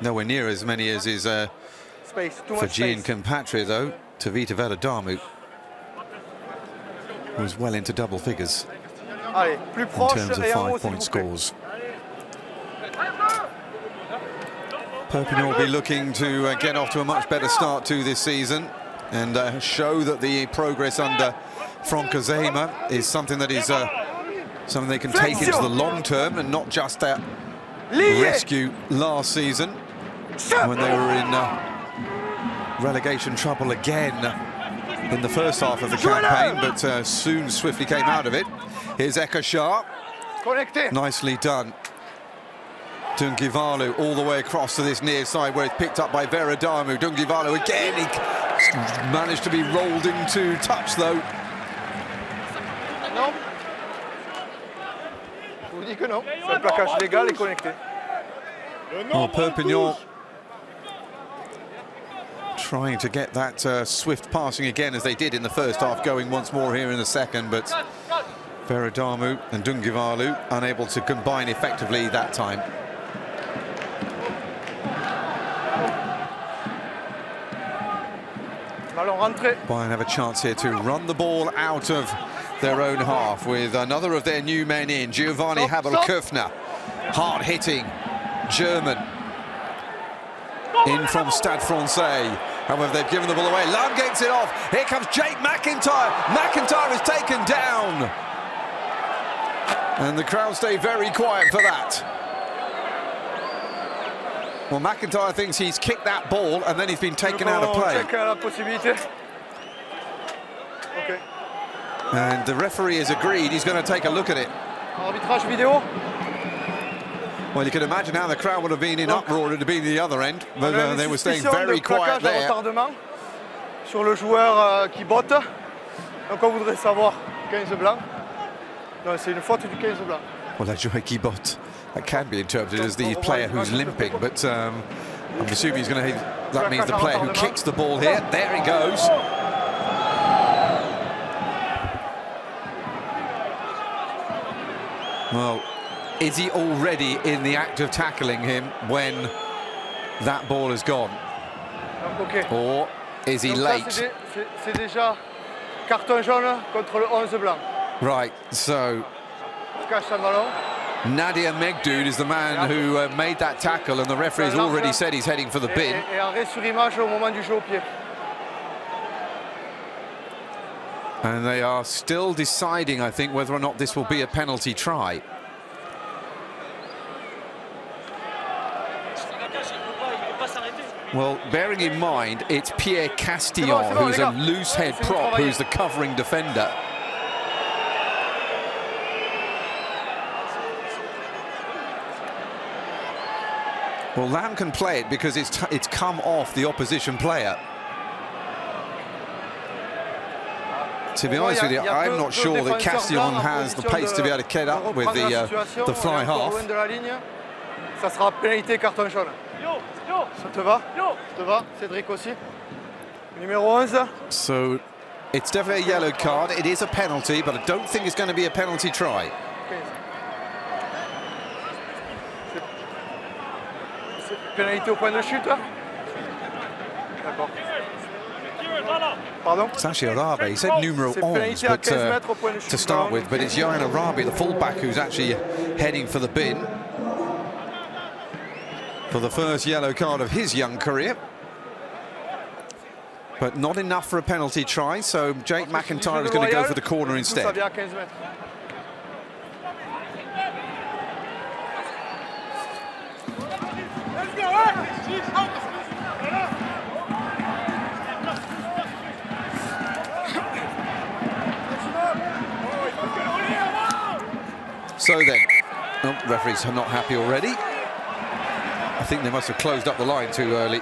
Nowhere near as many as his Space, too much Fijian space. compatriot, though, Tavita Veladamu, was well into double figures Allez, plus in proche terms of et en haut, s'il 5-point vous plaît. scores. Perpignan will be looking to get off to a much better start to this season and show that the progress under Franck Azema is something that is something they can take into the long term and not just that rescue last season when they were in relegation trouble again in the first half of the campaign, but soon swiftly came out of it. Here's Ekashar, Connecté. nicely done. Dungivalu all the way across to this near side where it's picked up by Veradamu. Dungivalu again, he managed to be rolled into touch though. Non. Je vous dis que non. C'est un plaquage légal et connecté. Oh, Perpignan trying to get that swift passing again as they did in the first half, going once more here in the second, but Veradamu and Dungivalu unable to combine effectively that time. Ballon rentré. Bayern have a chance here to run the ball out of their own half with another of their new men in, Giovanni Habel-Köfner, hard-hitting German in from Stade Francais. However, they've given the ball away. Lund gets it off. Here comes Jake McIntyre. McIntyre is taken down. And the crowd stay very quiet for that. Well, McIntyre thinks he's kicked that ball and then he's been taken out of play. Check la possibilité. Okay. And the referee has agreed he's going to take a look at it. Arbitrage vidéo. Well, you can imagine how the crowd would have been in uproar at being the other end, but they were staying very quiet there. Retardement sur le joueur qui botte. Donc on voudrait savoir 15 blanc. Non, c'est une faute du 15 blanc. Well, la joueur qui botte, that can be interpreted as the player who's limping, but I'm assuming he's going to. That means the player who kicks the ball here. There he goes. Well, is he already in the act of tackling him when that ball has gone? Okay. Or is he late? C'est déjà carton jaune contre le 11 blanc. Right, so Cache le ballon. Nadia Megdoud is the man who made that tackle, and the referee has already said he's heading for the bin. Et arrêt sur image au moment du jeu au pied. And they are still deciding, I think, whether or not this will be a penalty try. Well, bearing in mind, it's Pierre Castillon, who's a loose head prop, who's the covering defender. Well, Lam can play it because it's come off the opposition player. To be honest with you, I'm not sure that Castillon has the pace to be able to get up with the fly half. Ça sera pénalité carton jaune. Ça te va? Ça te va? Cédric aussi. Numéro 11. So it's definitely a yellow card. It is a penalty, but I don't think it's going to be a penalty try. Pénalité au point de chute. D'accord. Pardon? It's actually Arabi. He said numero 11 but, to start with, but it's Johan Arabi, the fullback, who's actually heading for the bin for the first yellow card of his young career. But not enough for a penalty try, so Jake McIntyre is going to go for the corner instead. So then, oh, referees are not happy already. I think they must have closed up the line too early.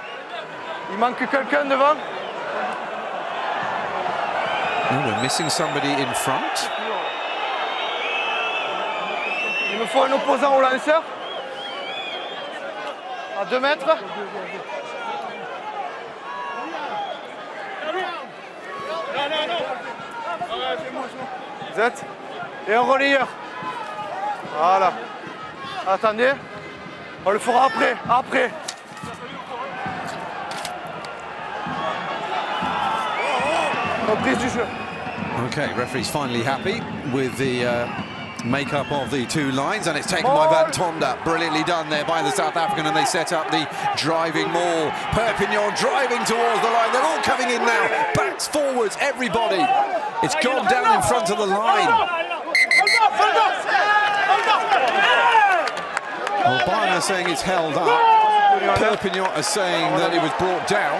Il manque quelqu'un devant. Oh, we're missing somebody in front. Il me faut un opposant au lanceur. À 2 mètres. Z. Et un relayeur. Voilà. Attendez. On le fera après. Après. Reprise du jeu. Okay, referee's finally happy with the make-up of the two lines, and it's taken by Van Tonda. Brilliantly done there by the South African, and they set up the driving maul. Perpignan driving towards the line. They're all coming in now. Backs, forwards, everybody. It's gone down in front of the line. Well, Bayonne are saying it's held up. Perpignan are saying that it was brought down.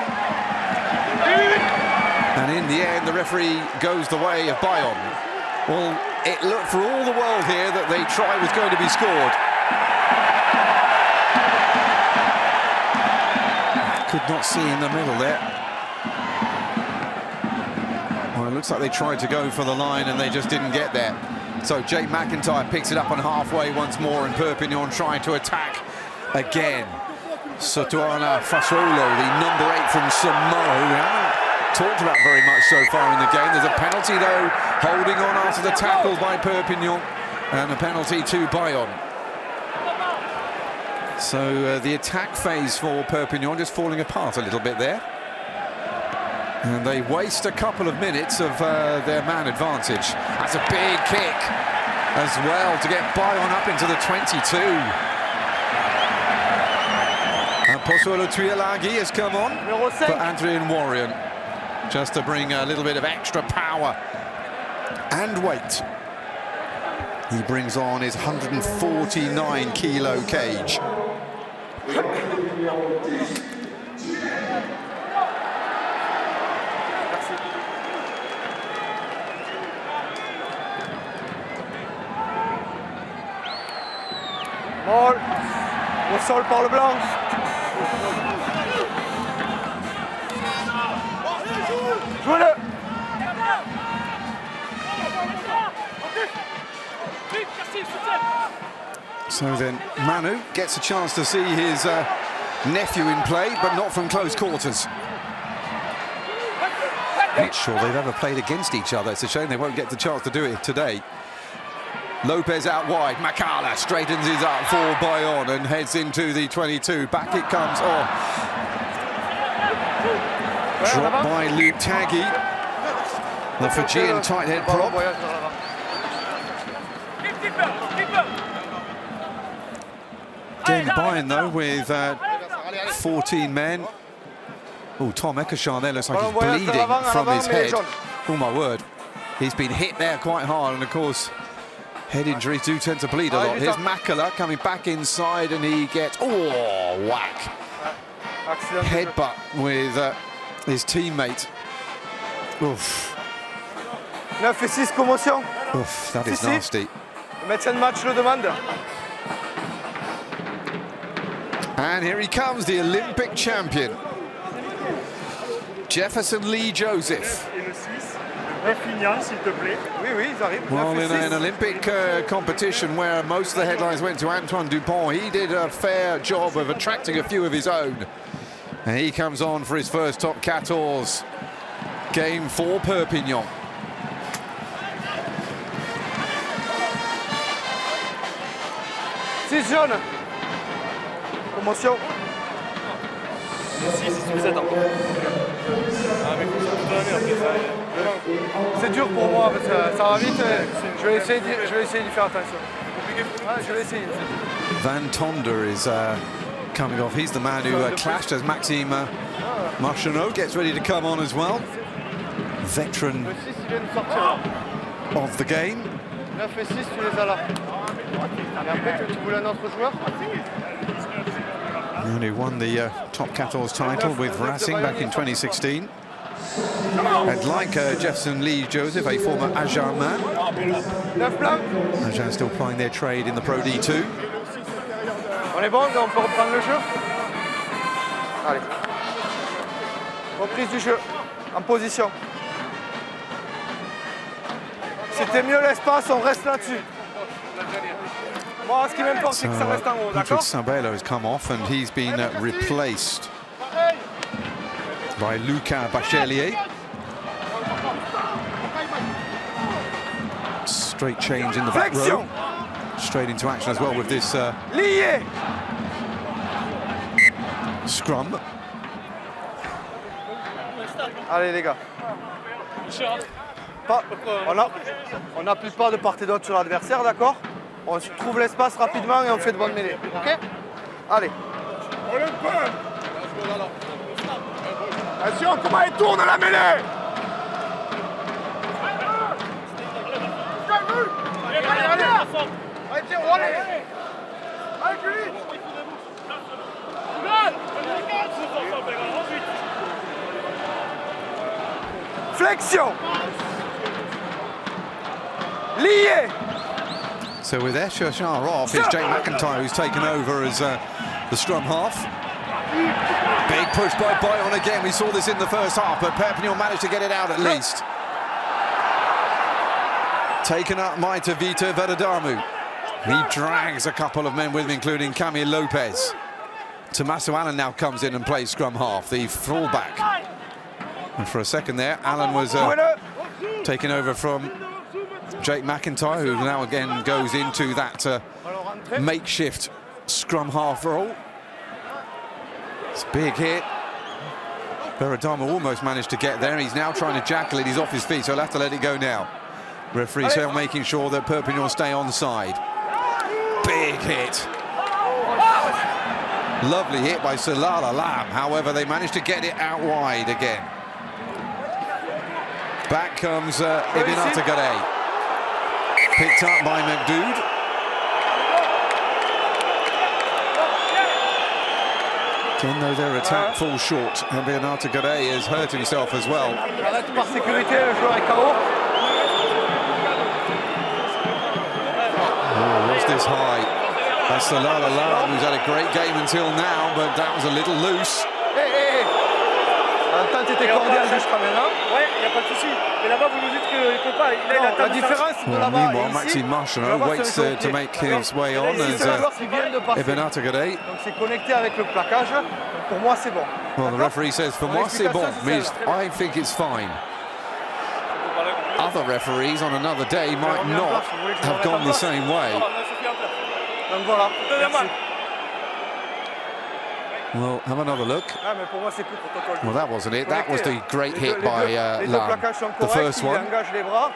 And in the end, the referee goes the way of Bayonne. Well, it looked for all the world here that the try was going to be scored. Could not see in the middle there. Well, it looks like they tried to go for the line and they just didn't get there. So Jake McIntyre picks it up on halfway once more, and Perpignan trying to attack again. Sotuana Fasolo, the number 8 from Samoa, who we haven't talked about very much so far in the game. There's a penalty though, holding on after the tackle by Perpignan, and a penalty to Bayonne. So the attack phase for Perpignan just falling apart a little bit there. And they waste a couple of minutes of their man advantage. That's a big kick as well to get Bayonne up into the 22. And Pozuelo Tuilagi has come on for Adrian Warrior, just to bring a little bit of extra power and weight. He brings on his 149 kilo cage. Au sol par le blanc. Jouez-le. So then Manu gets a chance to see his nephew in play, but not from close quarters. Not sure they've ever played against each other. It's a shame they won't get the chance to do it today. Lopez out wide, Makala straightens his up for Bayonne and heads into the 22. Back it comes, dropped by Luke Taggy, the Fijian tight head prop. Again, Bayonne though with 14 men. Oh, Tom Ekeshan there looks like he's bleeding from his head. Oh my word, he's been hit there quite hard, and of course head injuries do tend to bleed a lot. Here's Makala coming back inside, and he gets whack headbutt with his teammate. Oof. 9 et 6 commotion. Oof, that is nasty. Le médecin de match le demande. And here he comes, the Olympic champion, Jefferson Lee Joseph. Et le 6, Perpignan, s'il te plaît. Oui, oui, ils arrivent. Well, in an Olympic competition where most of the headlines went to Antoine Dupont, he did a fair job of attracting a few of his own. And he comes on for his first top 14 game for Perpignan. Six jaunes. Commotion. C'est dur pour moi parce que ça va vite. Je vais essayer d'y faire attention. Je vais essayer. Van Tonder is coming off. He's the man who clashed as Maxime Marchanot gets ready to come on as well. Veteran of the game. 9 et 6, tu les as là. Et après, tu voulais un autre joueur? And who won the top 14 title with Racing back in 2016. And like Jefferson Lee Joseph, a former Agen man. Agen still plying their trade in the Pro D2. On est bon, on peut reprendre le jeu. Allez. Reprise du jeu, en position. C'était mieux l'espace, on reste là-dessus. Moi, ce qui m'importe, c'est que ça reste en haut, Patrick d'accord? Sabello has come off and he's been replaced by Lucas Bachelier. Straight change in the back row. Straight into action as well with this scrum. Allez les gars. On n'appuie pas de part et d'autre sur l'adversaire, d'accord? On trouve l'espace rapidement et on fait de bonnes mêlées. Ok? Allez. Attention, comment il tourne la mêlée? Allez, tiens, allez. Allez, plus vite. Flexion. Lié. So with Eshashar off, it's Jake McIntyre who's taken over as the scrum half. Big push by Bayonne again. We saw this in the first half, but Perpignan managed to get it out at least. Taken up by Tavita Vedadamu. He drags a couple of men with him, including Camille Lopez. Tommaso Allen now comes in and plays scrum half, the fullback. And for a second there, Allen was taken over from Jake McIntyre, who now again goes into that makeshift scrum half role. It's a big hit. Berradama almost managed to get there. He's now trying to jackal it. He's off his feet, so he'll have to let it go now. Referee Sale making sure that Perpignan stay on side. Big hit. Lovely hit by Salala Lam. However, they managed to get it out wide again. Back comes Ibn Atagade. Picked up by McDood. Again, though, their attack falls short. Ibn Atagade has hurt himself as well. Arrête par sécurité, le joueur est KO. Oh, what's this high? That's the La La La, who's had a great game until now, but that was a little loose. L'entente était cordiale jusqu'à maintenant. Ouais, il n'y a pas de souci. Mais là-bas, vous nous dites qu'il ne peut pas. La différence de Well, là-bas meanwhile, et ici, Maxime Marchand là-bas, waits c'est avec to le make pied. his way on Ici, as c'est le joueur qui vient de passer. Ibn Atagade. Donc c'est connecté avec le plaquage. Donc pour moi, c'est bon. Well, the referee says, for moi, c'est bon. Means I think it's fine. Other referees on another day might not have gone the same way. Donc voilà. Merci. Well, have another look. Ah, mais pour moi, c'est plus protocole. Well, that wasn't it. That was the great hit by Les deux Lam, plaquages sont the corrects, first il one. engage les bras.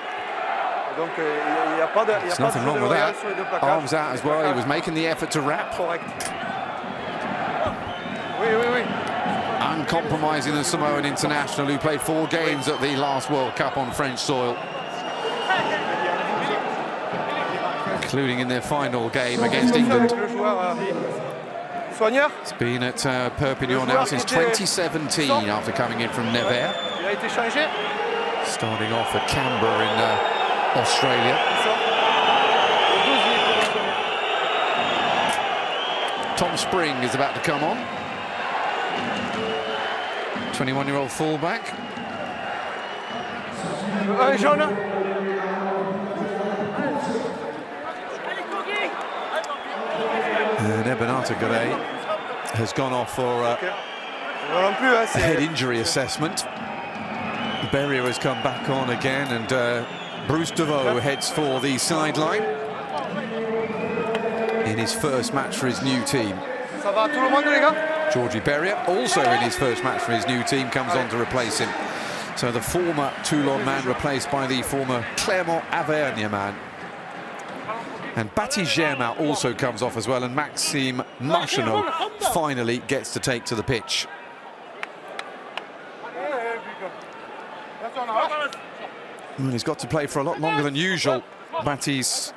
Donc il n'y a pas de There's nothing wrong with that. sur les deux plaquages. Arms out as well. He was making the effort to wrap. Correct. Oui. Uncompromising the Samoan international who played 4 games at the last World Cup on French soil, including in their final game against England. Le joueur soigneur. It's been at Perpignan now since 2017 after coming in from Nevers, Il a été changé. starting off at Canberra in Australia. Tom Spring is about to come on. 21-year-old fullback. Un jaune. And Ibn Atagade has gone off for Non plus, hein, a head injury assessment. Berrier has come back on again, and Bruce DeVoe heads for the sideline in his first match for his new team. Ça va tout le monde, les gars? Georgie Berrier, also in his first match for his new team, comes on to replace him. So the former Toulon man replaced by the former Clermont-Auvergne man. And Baptiste Germain also comes off as well, and Maxime Marchand finally gets to take to the pitch. Well, he's got to play for a lot longer than usual. Baptiste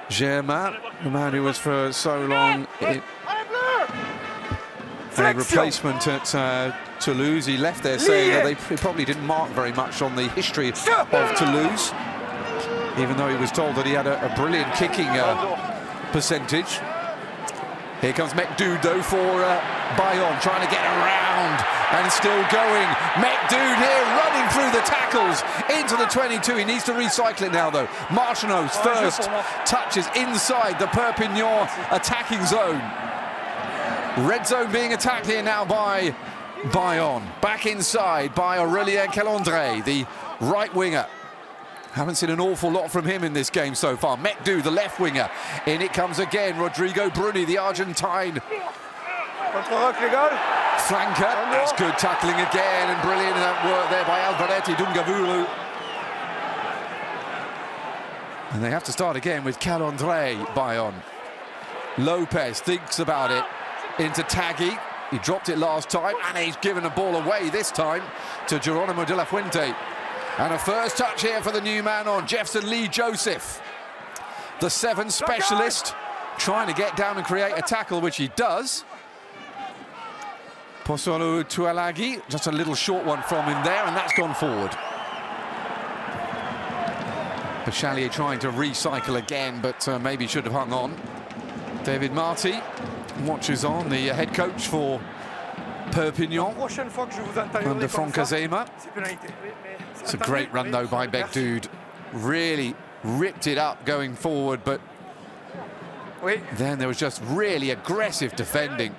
Germain, the man who was for so long a replacement at Toulouse. He left there saying that he probably didn't mark very much on the history of Toulouse, even though he was told that he had a brilliant kicking percentage. Here comes McDood, though, for Bayonne, trying to get around and still going. McDood here running through the tackles into the 22. He needs to recycle it now, though. Marchand's first touches inside the Perpignan attacking zone. Red zone being attacked here now by Bayonne. Back inside by Aurélien Calandre, the right winger. Haven't seen an awful lot from him in this game so far. Mekdou, the left winger. In it comes again. Rodrigo Bruni, the Argentine. Flanker. That's good tackling again, and brilliant work there by Alvaretti Dungavulu. And they have to start again with Calandre, Bayonne. Lopez thinks about it. Into Tagui. He dropped it last time, and he's given a ball away this time to Geronimo de la Fuente. And a first touch here for the new man on, Jefferson Lee Joseph. The 7 specialist, trying to get down and create a tackle, which he does. Posolo Tualagi, just a little short one from him there, and that's gone forward. Pachalier trying to recycle again, but maybe should have hung on. David Marty watches on, the head coach for Perpignan, under Franck Azema. It's a great run, though, by Begdoud. Really ripped it up going forward, but then there was just really aggressive defending.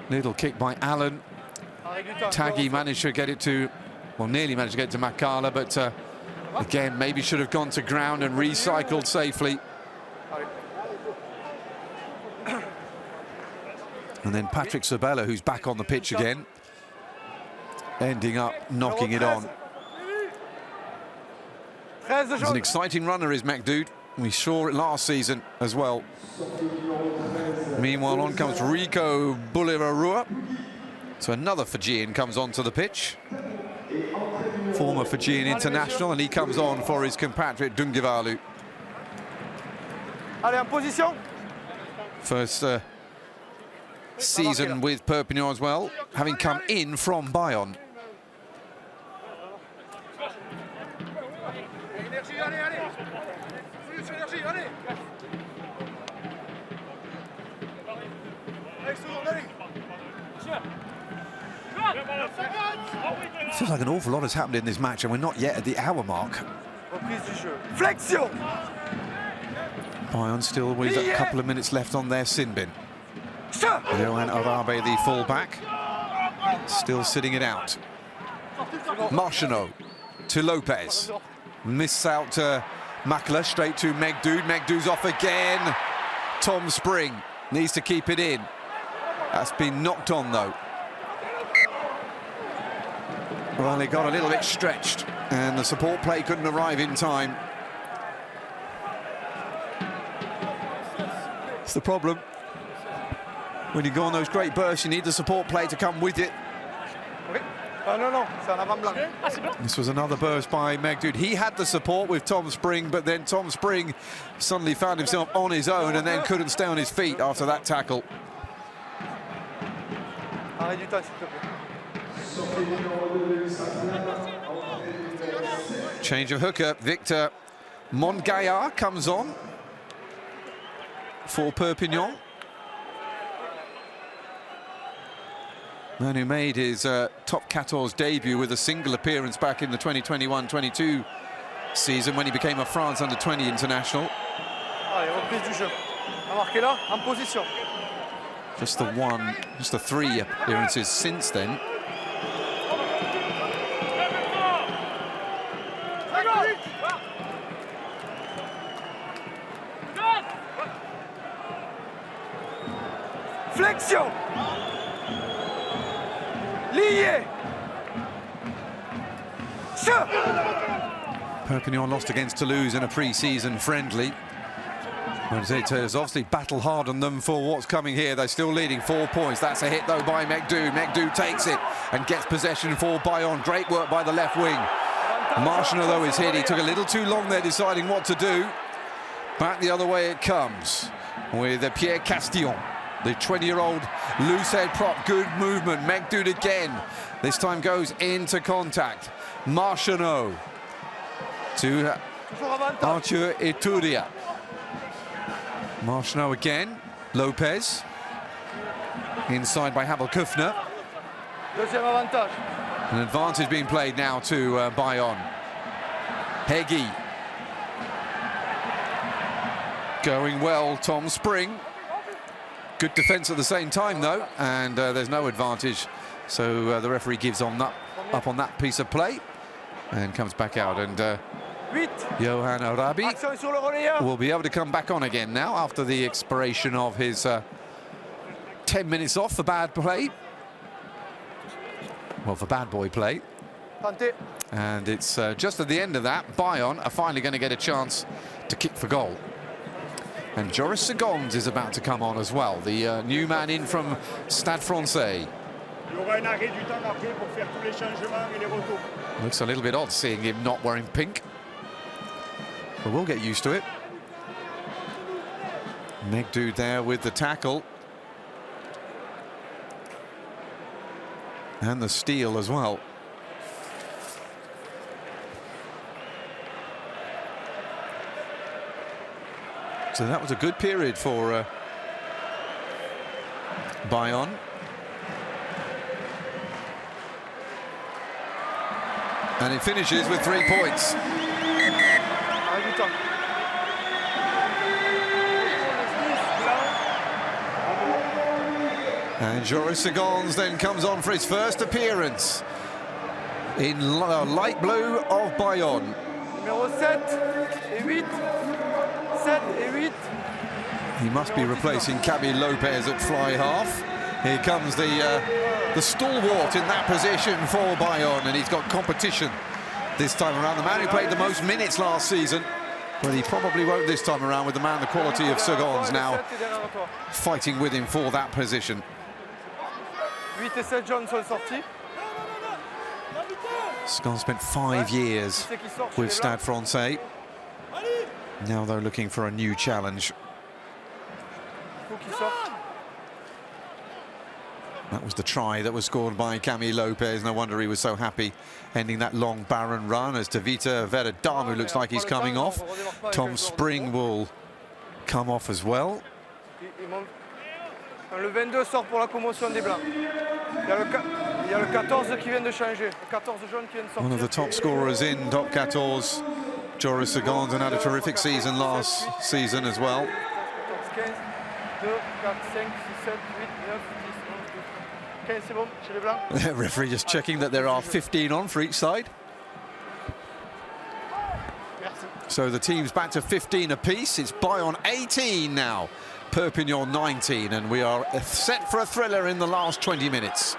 Little kick by Allen. Tagui managed to get it to, well, nearly managed to get it to Makala, but again, maybe should have gone to ground and recycled safely. And then Patrick Sabella, who's back on the pitch again, ending up knocking it on. He's an exciting runner, is McDood. We saw it last season as well. Meanwhile, on comes Rico Boulivarua. So another Fijian comes onto the pitch. Former Fijian international, and he comes on for his compatriot Dungivalu. Allez, en position. First season with Perpignan as well, having come in from Bayonne. Feels like an awful lot has happened in this match, and we're not yet at the hour mark. Reprise du jeu. Flexion. Bayonne still with a couple of minutes left on their sin bin. Johan Arabe, the fullback, still sitting it out. Marchano to Lopez. Miss out Makler, straight to Megdoud. Megdoud's off again. Tom Spring needs to keep it in. That's been knocked on, though. Well, he got a little bit stretched, and the support play couldn't arrive in time. It's the problem. When you go on those great bursts, you need the support play to come with it. This was another burst by Megdoud. He had the support with Tom Spring, but then Tom Spring suddenly found himself on his own and then couldn't stay on his feet after that tackle. Change of hooker. Victor Montgaillard comes on for Perpignan. Man who made his top 14 debut with a single appearance back in the 2021-22 season when he became a France under-20 international. Just the 3 appearances since then. Flexion. Lié. Perpignan lost against Toulouse in a pre-season friendly. Has obviously battled hard on them for what's coming here. They're still leading 4 points. That's a hit, though, by Megdoud. Megdoud takes it and gets possession for Bayonne. Great work by the left wing. Marchano, though, is hit. He took a little too long there deciding what to do. Back the other way it comes with Pierre Castillon, the 20-year-old loose head prop. Good movement. Megdoud again. This time goes into contact. Marchano to Arthur Ituria. Marchano again. Lopez. Inside by Havel Kufner. An advantage being played now to Bayonne. Heggie. Going well, Tom Spring. Good defence at the same time, though, and there's no advantage. So the referee gives up on that piece of play and comes back out. And Johan Arabi will be able to come back on again now after the expiration of his 10 minutes off for bad play. Well, for bad boy play. And it's just at the end of that, Bayonne are finally going to get a chance to kick for goal. And Joris Segonds is about to come on as well, the new man in from Stade Francais. Looks a little bit odd seeing him not wearing pink. But we'll get used to it. Megdoud there with the tackle. And the steal as well. So that was a good period for Bayonne. And it finishes with 3 points. And Joris Segonds then comes on for his first appearance in light blue of Bayonne. Numéro 7 et 8. 7 et 8. He must be replacing Camille Lopez at fly half. Here comes the stalwart in that position for Bayonne, and he's got competition this time around. The man who played the most minutes last season, but he probably won't this time around with the man the quality of Segonds now fighting with him for that position. 8 et 7 jaunes sont sortis. Segonds spent 5 years with Stade Francais. Now they're looking for a new challenge. That was the try that was scored by Camille Lopez. No wonder he was so happy ending that long barren run as Tavita Veradam, who looks like he's coming off. Tom Spring will come off as well. Le 22 sort pour la commotion des Blancs. Il y y a le 14 qui vient de changer, le 14 jaune qui vient de sortir. One of the top scorers in top 14, Joris Segons, and had a terrific season last season as well. 15, 2, 4, 5, 6, 7, 8, 9, 10, 11, 15, c'est bon, chez les blancs. The referee just checking that there are 15 on for each side. Merci. So the team's back to 15 apiece. It's Bayonne 18 now, Perpignan 19, and we are set for a thriller in the last 20 minutes.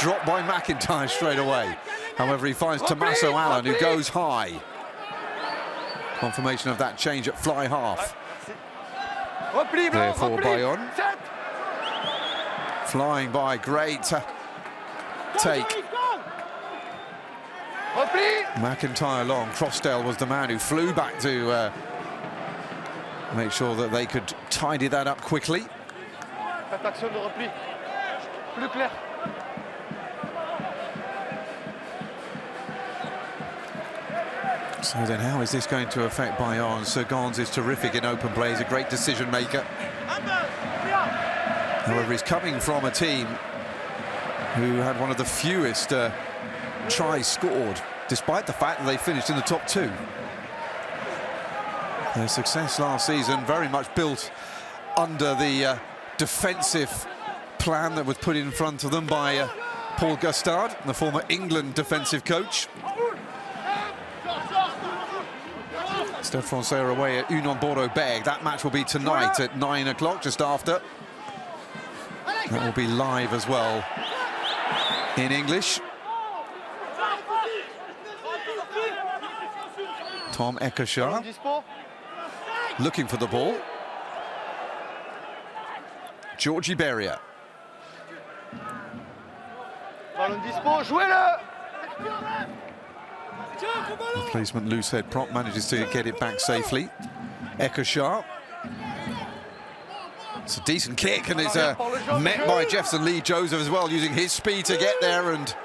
Dropped by McIntyre straight away. However, he finds Tommaso Allen, who goes high. Confirmation of that change at fly half. There for Bayonne. Flying by, great take. McIntyre long. Crossdale was the man who flew back to make sure that they could tidy that up quickly. Faites action de repli. Plus clair. So then how is this going to affect Bayonne? Segons is terrific in open play. He's a great decision maker. However, he's coming from a team who had one of the fewest tries scored, despite the fact that they finished in the top two. Their success last season very much built under the defensive plan that was put in front of them by Paul Gustard, the former England defensive coach. Stade Francais are away at Union Bordeaux-Bègles. That match will be tonight at 9 o'clock, just after. That will be live as well in English. Tom Eckershar looking for the ball. Georgie Berrier. Ballon dispo, jouez-le! Replacement loose head prop manages to get it back safely. Eckershar. It's a decent kick and it's met by Jefferson Lee Joseph as well, using his speed to get there, and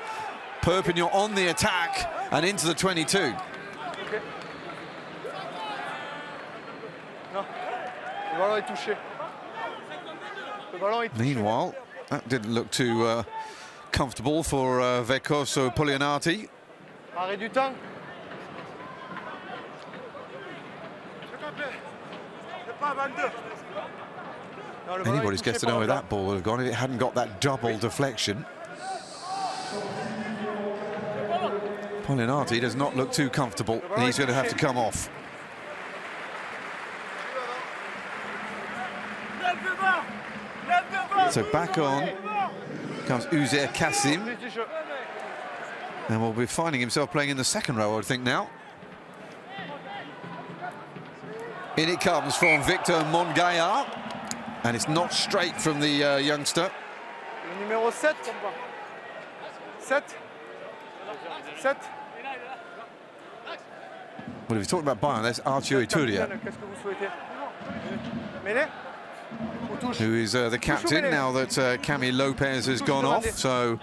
Perpignan on the attack and into the 22. Okay. Non, le ballon est touché. Le ballon est touché. Meanwhile, that didn't look too comfortable for Vekoso Polianati. Arrêt du temps. Anybody's guessed to know where that ball would have gone if it hadn't got that double deflection. Polianati does not look too comfortable, and he's going to have to come off. So back on comes Uzair Kassim, and will be finding himself playing in the second row, I think, now. In it comes from Victor Mongaillard, and it's not straight from the youngster. Le numéro 7. 7. 7. Well, if you're talking about Bayern, that's Arthur Ituria, Qu'est-ce que vous souhaitez? Mêlée? Ou touche? who is the captain now that Cami Lopez has gone off. So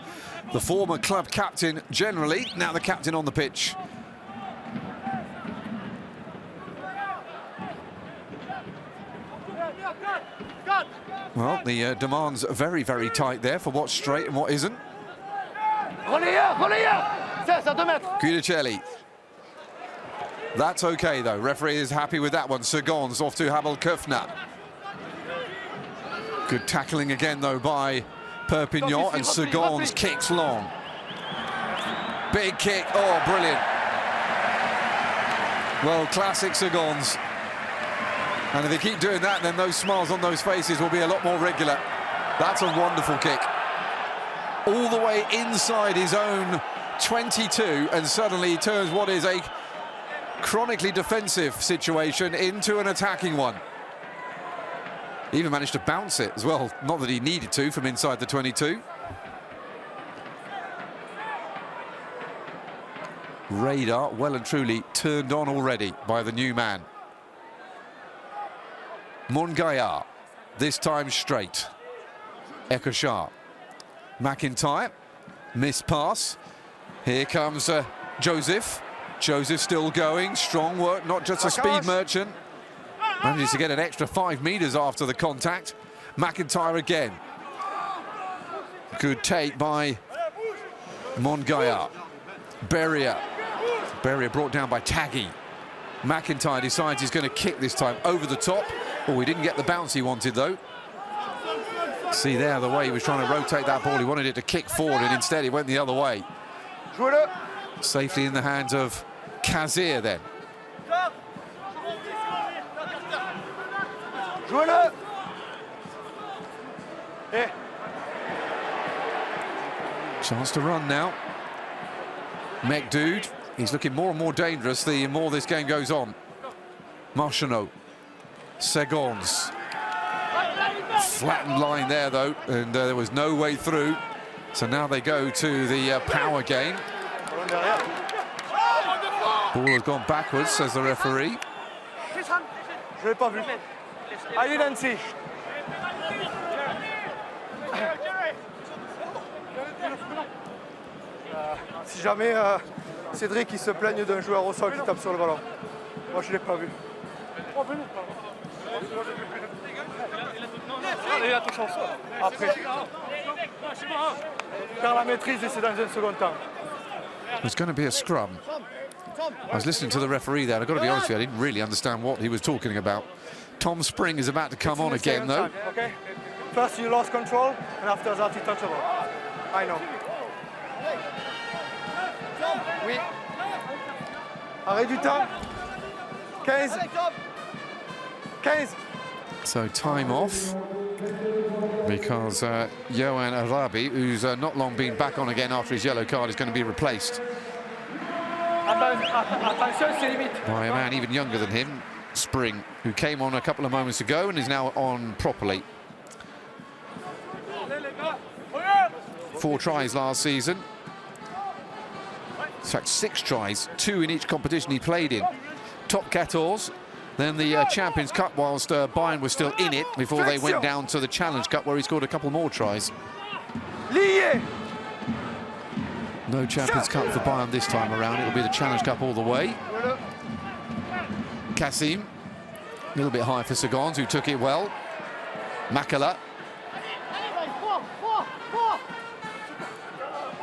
the former club captain generally, now the captain on the pitch. Well, the demands are very, very tight there for what's straight and what isn't. Relayeur, relayeur! 16 à 2 mètres. Guidicelli. That's okay, though. Referee is happy with that one. Segons off to Habel Köfner. Good tackling again, though, by Perpignan, and Segons kicks long. Big kick. Oh, brilliant. Well, classic Segons. And if they keep doing that, then those smiles on those faces will be a lot more regular. That's a wonderful kick. All the way inside his own 22, and suddenly he turns what is a chronically defensive situation into an attacking one. He even managed to bounce it as well, not that he needed to, from inside the 22. Radar well and truly turned on already by the new man. Mongaillard, this time straight. Eckershar. McIntyre, missed pass. Here comes Joseph. Joseph still going, strong work, not just a speed merchant. Manages to get an extra 5 meters after the contact. McIntyre again. Good take by Mongaya. Berrier brought down by Taggy. McIntyre decides he's going to kick this time over the top. Oh, he didn't get the bounce he wanted, though. See there, the way he was trying to rotate that ball. He wanted it to kick forward, and instead he went the other way. Safely in the hands of Kazir, then. Chance to run now. Mekdoud, he's looking more and more dangerous the more this game goes on. Marchanot, Segons. Flattened line there, though, and there was no way through. So now they go to the power game. Ball has gone backwards, says the referee. Je l'ai pas vu. Allez, Nancy. Si jamais Cédric il se plaigne d'un joueur au sol qui tape sur le ballon. Moi je l'ai pas vu. Il a touché au sol. Après. Faire la maîtrise et c'est dans un second temps. There's going to be a scrum. I was listening to the referee there. I've got to be honest with you, I didn't really understand what he was talking about. Tom Spring is about to come on again, though. Okay? First you lost control, and after that you touch the ball. I know. Oui. Arrêt du temps. 15. So time off because Yohan Arabi, who's not long been back on again after his yellow card, is going to be replaced by a man even younger than him, Spring, who came on a couple of moments ago and is now on properly. 4 tries last season. In fact, 6 tries, 2 in each competition he played in. Top 14, then the Champions Cup, whilst Bayern was still in it before they went down to the Challenge Cup, where he scored a couple more tries. No Champions Cup for Bayern this time around. It'll be the Challenge Cup all the way. Kassim, a little bit high for Segons, who took it well. Makala.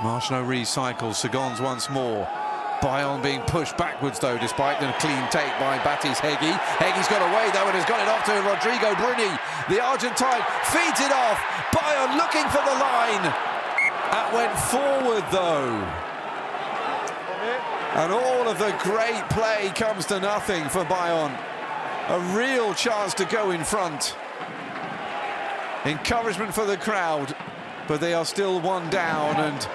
Marchanot recycles, Segons once more. Bayonne being pushed backwards, though, despite the clean take by Baptiste Hegyi. Hegyi's got away, though, and has got it off to Rodrigo Bruni. The Argentine feeds it off. Bayonne looking for the line. That went forward, though. And all of the great play comes to nothing for Bayonne. A real chance to go in front. Encouragement for the crowd, but they are still 1 down, and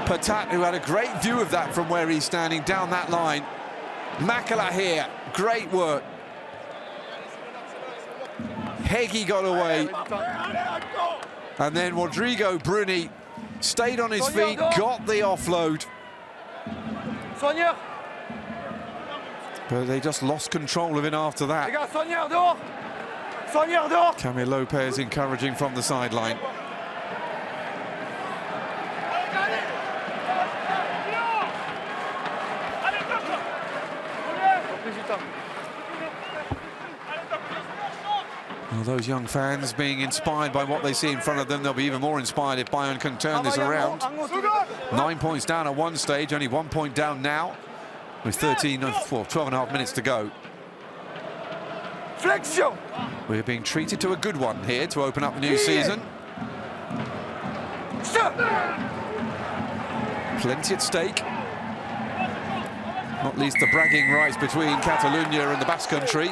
Patat, who had a great view of that from where he's standing down that line. Makala here, great work. Hegyi got away. And then Rodrigo Bruni stayed on his feet, got the offload. But they just lost control of it after that. Camille Lopez encouraging from the sideline. Well, those young fans being inspired by what they see in front of them, they'll be even more inspired if Bayern can turn this around. 9 points down at one stage, only 1 point down now, with 12 and a half minutes to go. Flexion. We're being treated to a good one here to open up the new season. Plenty at stake. Not least the bragging rights between Catalonia and the Basque Country.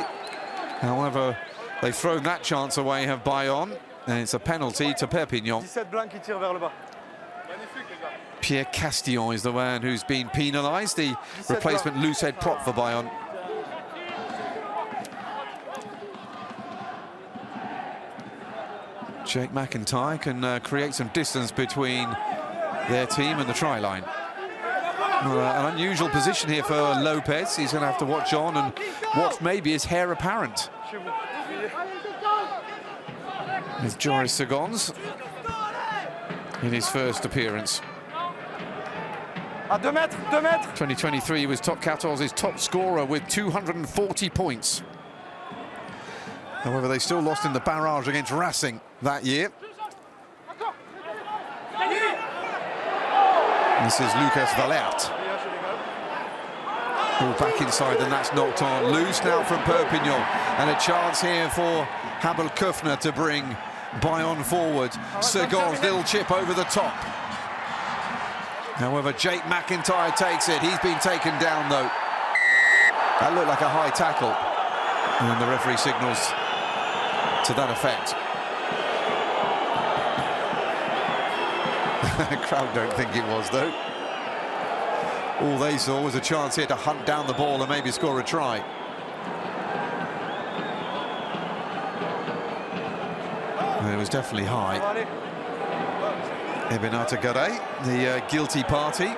However, they've thrown that chance away, have Bayonne, and it's a penalty to Perpignan. Pierre Castillon is the man who's been penalised, the replacement loose-head prop for Bayonne. Jake McIntyre can create some distance between their team and the try line. An unusual position here for Lopez. He's going to have to watch on and watch maybe his heir apparent. With Joris Segons in his first appearance. 2023 was Top 14's top scorer with 240 points. However, they still lost in the barrage against Racing that year. This is Lucas Valert. All back inside, and that's knocked on. Loose now from Perpignan, and a chance here for Habel Kufner to bring Bayonne forward. Segon's little chip over the top. However, Jake McIntyre takes it. He's been taken down, though. That looked like a high tackle. And the referee signals to that effect. The crowd don't think it was, though. All they saw was a chance here to hunt down the ball and maybe score a try. And it was definitely high. Ebenata Garay, the guilty party,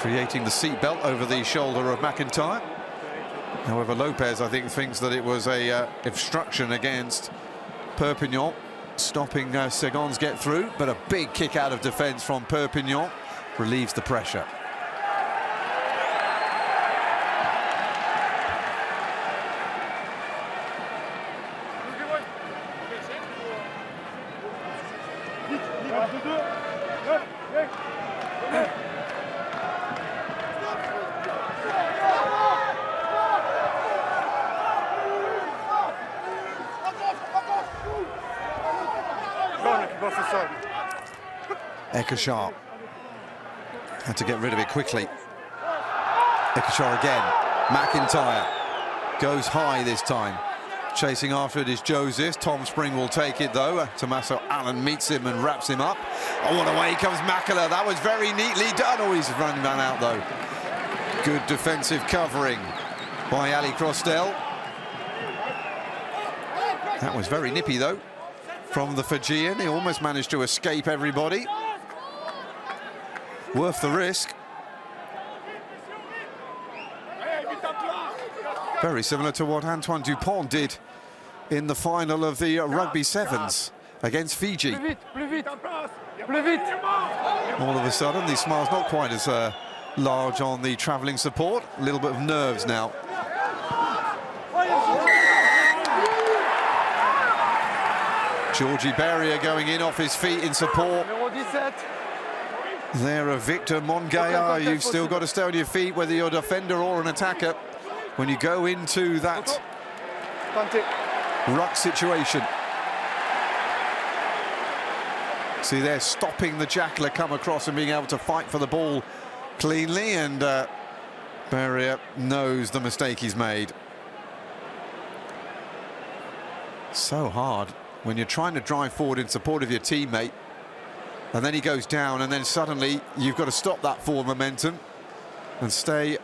creating the seatbelt over the shoulder of McIntyre. However, Lopez, I think, thinks that it was a obstruction against Perpignan, stopping Segon's get through, but a big kick out of defence from Perpignan relieves the pressure. Ekashar had to get rid of it quickly. Ekashar again. McIntyre goes high this time. Chasing after it is Joseph. Tom Spring will take it, though. Tommaso Allen meets him and wraps him up. Oh, and away comes Makela. That was very neatly done. Oh, he's running man out, though. Good defensive covering by Ali Crostel. That was very nippy, though, from the Fijian. He almost managed to escape everybody. Worth the risk. Very similar to what Antoine Dupont did in the final of the Rugby Sevens against Fiji. All of a sudden, the smile's not quite as large on the travelling support. A little bit of nerves now. Georgie Berrier going in off his feet in support. There of Victor Mongaya. You've still got to stay on your feet, whether you're a defender or an attacker, when you go into that ruck situation. See, they're stopping the Jackler come across and being able to fight for the ball cleanly, and Berrier knows the mistake he's made. So hard when you're trying to drive forward in support of your teammate, and then he goes down, and then suddenly you've got to stop that forward momentum and stay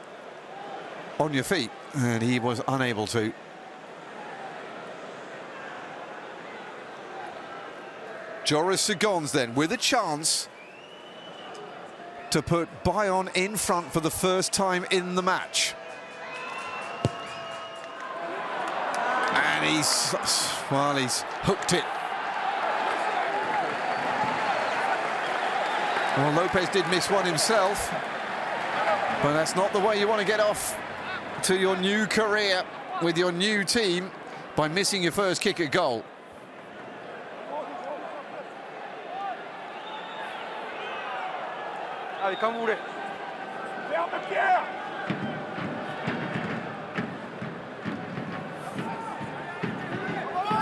on your feet, and he was unable to. Joris Segons then with a chance to put Bayonne in front for the first time in the match. And he's hooked it. Well, Lopez did miss one himself, but that's not the way you want to get off to your new career with your new team, by missing your first kick at goal. Allez, comme vous voulez.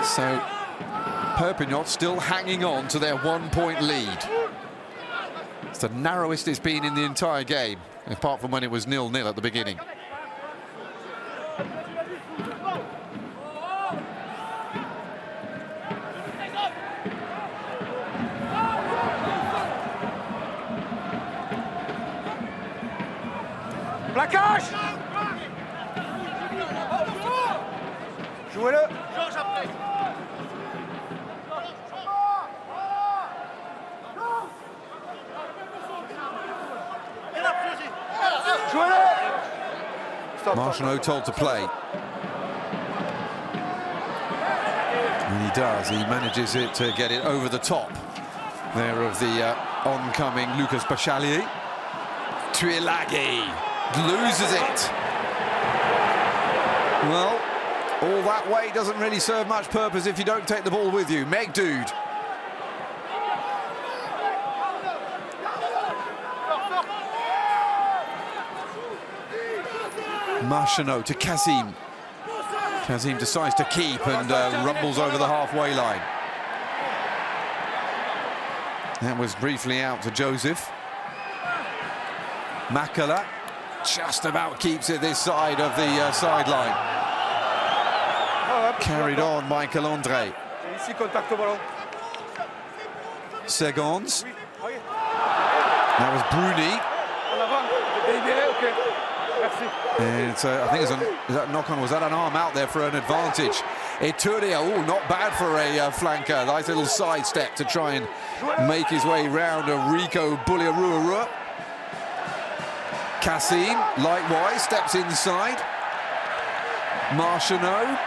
So Perpignan still hanging on to their 1-point lead. It's the narrowest it's been in the entire game, apart from when it was 0-0 at the beginning. Plaquage! Jouez-le! Martineau told to play. And he does. He manages it to get it over the top there of the oncoming Lucas Bachalier. Tuilagi loses it. Well, all that weight doesn't really serve much purpose if you don't take the ball with you. Megdude. Marchanot to Kazim. Kazim decides to keep and rumbles over the halfway line. That was briefly out to Joseph. Makala just about keeps it this side of the sideline. Carried on by Calandre. Ici, contact au ballon. Seconds. That was Bruni. And I think is that knock on, was that an arm out there for an advantage? Eturia, oh, not bad for a flanker. Nice little sidestep to try and make his way round Rico Bulirua. Kassim, likewise, steps inside. Marchanot,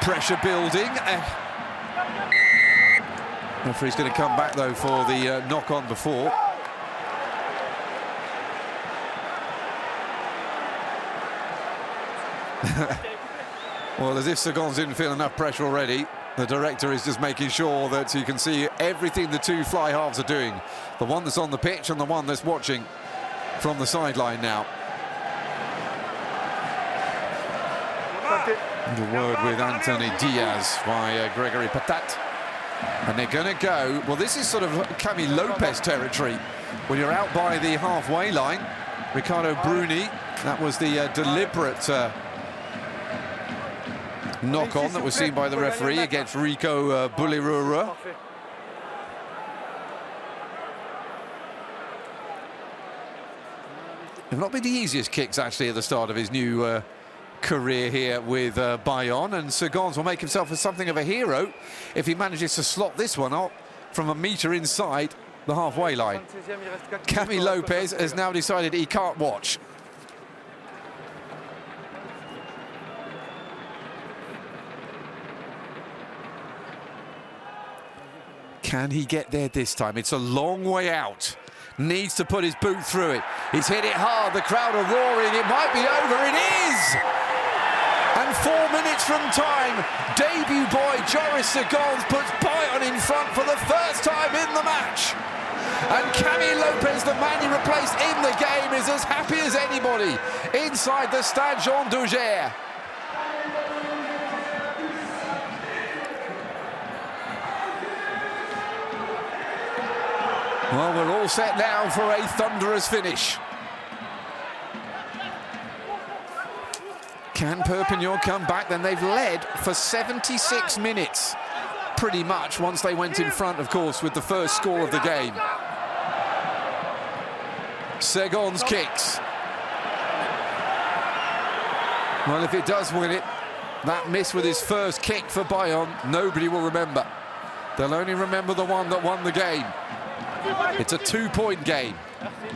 pressure building. Referee's going to come back, though, for the knock-on before. Well, as if Segon's didn't feel enough pressure already, the director is just making sure that you can see everything the two fly halves are doing. The one that's on the pitch and the one that's watching from the sideline now. And a word with Anthony Diaz by Gregory Patat. And they're going to go, well, this is sort of Cami Lopez territory. When you're out by the halfway line, Ricardo Bruni, that was the deliberate knock-on that was seen by the referee against Rico Bulirua. They've not been the easiest kicks, actually, at the start of his new career here with Bayonne, and Segons will make himself something of a hero if he manages to slot this one up from a metre inside the halfway line. Cami Lopez has now decided he can't watch. Can he get there this time? It's a long way out. Needs to put his boot through it. He's hit it hard. The crowd are roaring. It might be over. It is! And 4 minutes from time, debut boy Joris Segons puts Bayonne in front for the first time in the match. And Cami Lopez, the man he replaced in the game, is as happy as anybody inside the Stade Jean Daugère. Well, we're all set now for a thunderous finish. Can Perpignan come back? Then they've led for 76 minutes, pretty much, once they went in front, of course, with the first score of the game. Segons kicks. Well, if it does win it, that miss with his first kick for Bayonne, nobody will remember. They'll only remember the one that won the game. It's a 2-point game.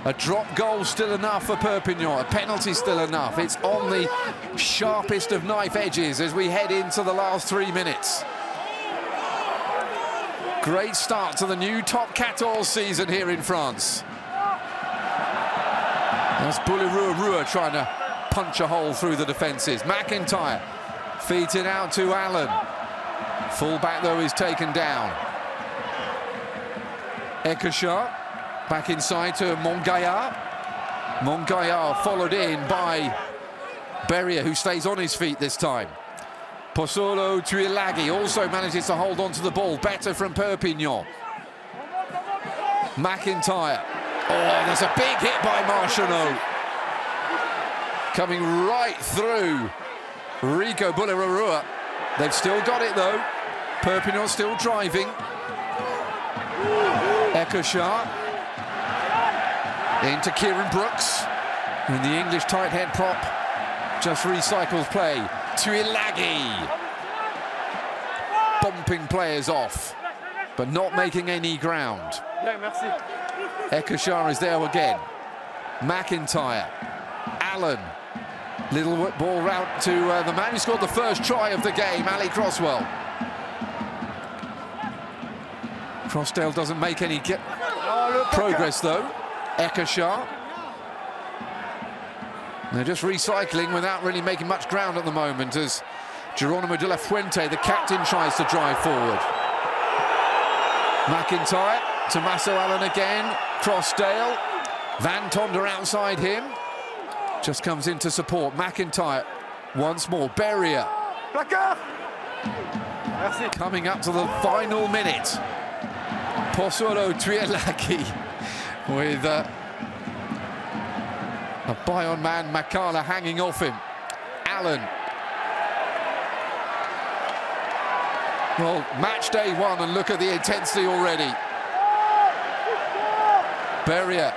A drop goal still enough for Perpignan. A penalty still enough. It's on the sharpest of knife edges as we head into the last 3 minutes. Great start to the new Top 14 season here in France. That's Bulirua trying to punch a hole through the defences. McIntyre feeds it out to Allen. Full-back, though, is taken down. Ekosha back inside to Mongaillard. Mongaillard followed in by Berrier, who stays on his feet this time. Pozzolo Tuilagi also manages to hold on to the ball. Better from Perpignan. McIntyre. Oh, there's a big hit by Marchanot. Coming right through Rico Bulirua. They've still got it, though. Perpignan still driving. Ekosha into Kieran Brooks, and the English tight head prop just recycles play. Tuilagi bumping players off, but not making any ground. Ekosha is there again. McIntyre, Allen, little ball route to the man who scored the first try of the game, Ali Crosswell. Crossdale doesn't make any progress, though. Ekosha. They're just recycling without really making much ground at the moment as Geronimo de la Fuente, the captain, tries to drive forward. McIntyre, Tommaso Allen again. Crossdale. Van Tonder outside him. just comes in to support McIntyre once more. Berrier coming up to the final minute. Pozzolo Trielaki with a Bayonne man, Makala, hanging off him. Allen. Well, match day 1, and look at the intensity already. Berrier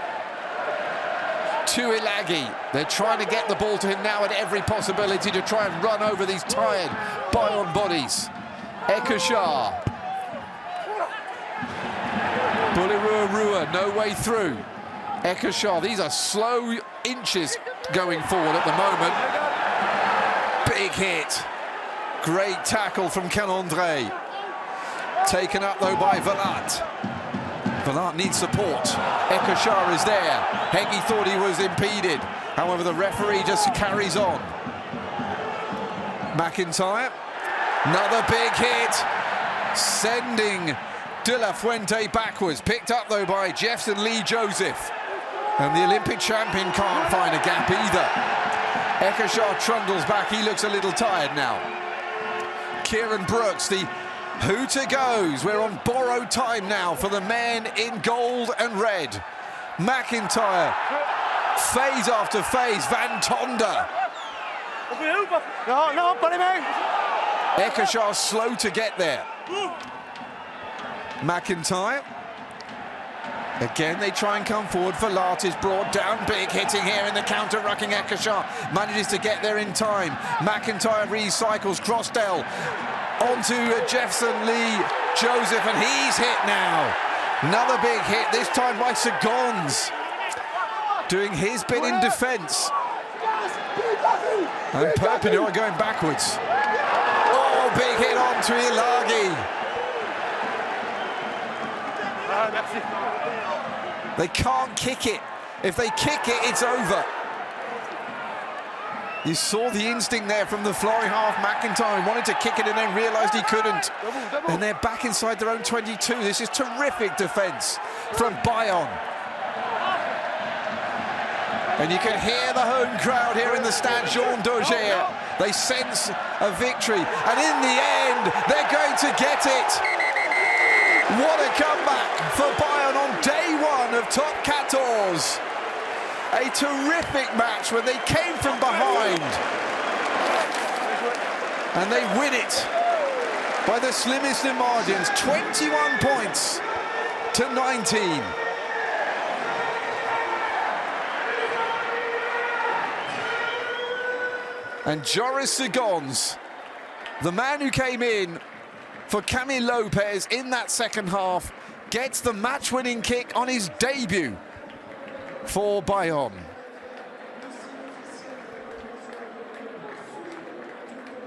to Ilagi. They're trying to get the ball to him now at every possibility to try and run over these tired Bayonne bodies. Ekashar. Bulirua, no way through. Ekashar, these are slow inches going forward at the moment. Big hit. Great tackle from Canondre. Taken up though by Velat. Velat needs support. Ekashar is there. Heggie thought he was impeded. However, the referee just carries on. McIntyre. Another big hit. Sending De La Fuente backwards. Picked up though by Jefferson Lee Joseph. And the Olympic champion can't find a gap either. Ekashar trundles back. He looks a little tired now. Kieran Brooks, the hooter goes. We're on borrowed time now for the men in gold and red. McIntyre, phase after phase. Van Tonda. Ekashar slow to get there. McIntyre. Again, they try and come forward. Velat is brought down. Big hitting here in the counter-rucking. Ekashar manages to get there in time. McIntyre recycles. Crossdale onto Jefferson Lee Joseph, and he's hit now. Another big hit, this time by Segons. Doing his bit in defence. And Perpignan are going backwards. Oh, big hit onto Ilagi. They can't kick it. If they kick it, it's over. You saw the instinct there from the flying half. McIntyre wanted to kick it and then realised he couldn't. And they're back inside their own 22. This is terrific defence from Bayonne. And you can hear the home crowd here in the Stade Jean Daugé. They sense a victory. And in the end, they're going to get it. What a comeback for Bayonne on day 1 of Top 14. A terrific match where they came from behind. And they win it by the slimmest of margins, 21 points to 19. And Joris Segons, the man who came in for Camille Lopez in that second half, gets the match-winning kick on his debut for Bayonne.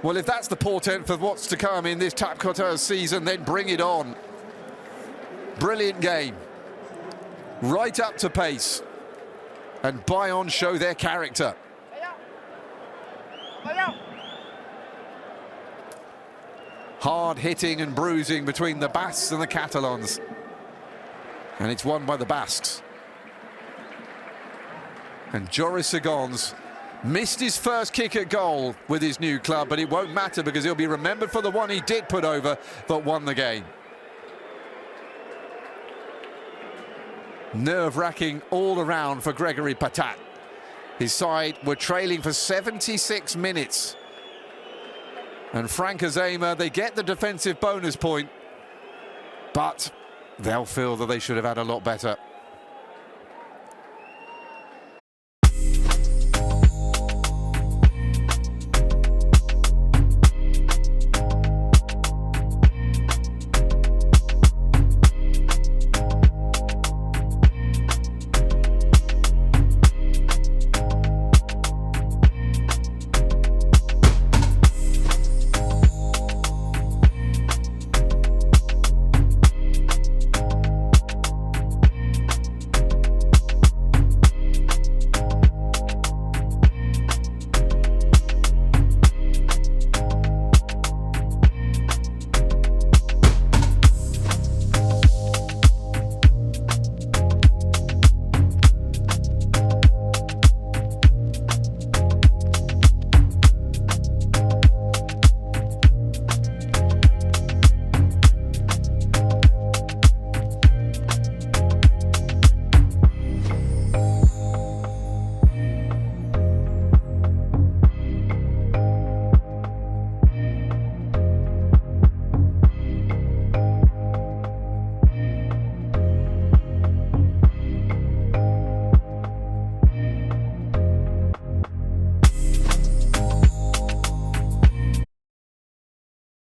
Well, if that's the portent for what's to come in this Top 14 season, then bring it on. Brilliant game. Right up to pace. And Bayonne show their character. Hard hitting and bruising between the Basques and the Catalans. And it's won by the Basques. And Joris Segons missed his first kick at goal with his new club, but it won't matter because he'll be remembered for the one he did put over that won the game. Nerve-wracking all around for Gregory Patat. His side were trailing for 76 minutes. And Frank Azema, they get the defensive bonus point, but they'll feel that they should have had a lot better.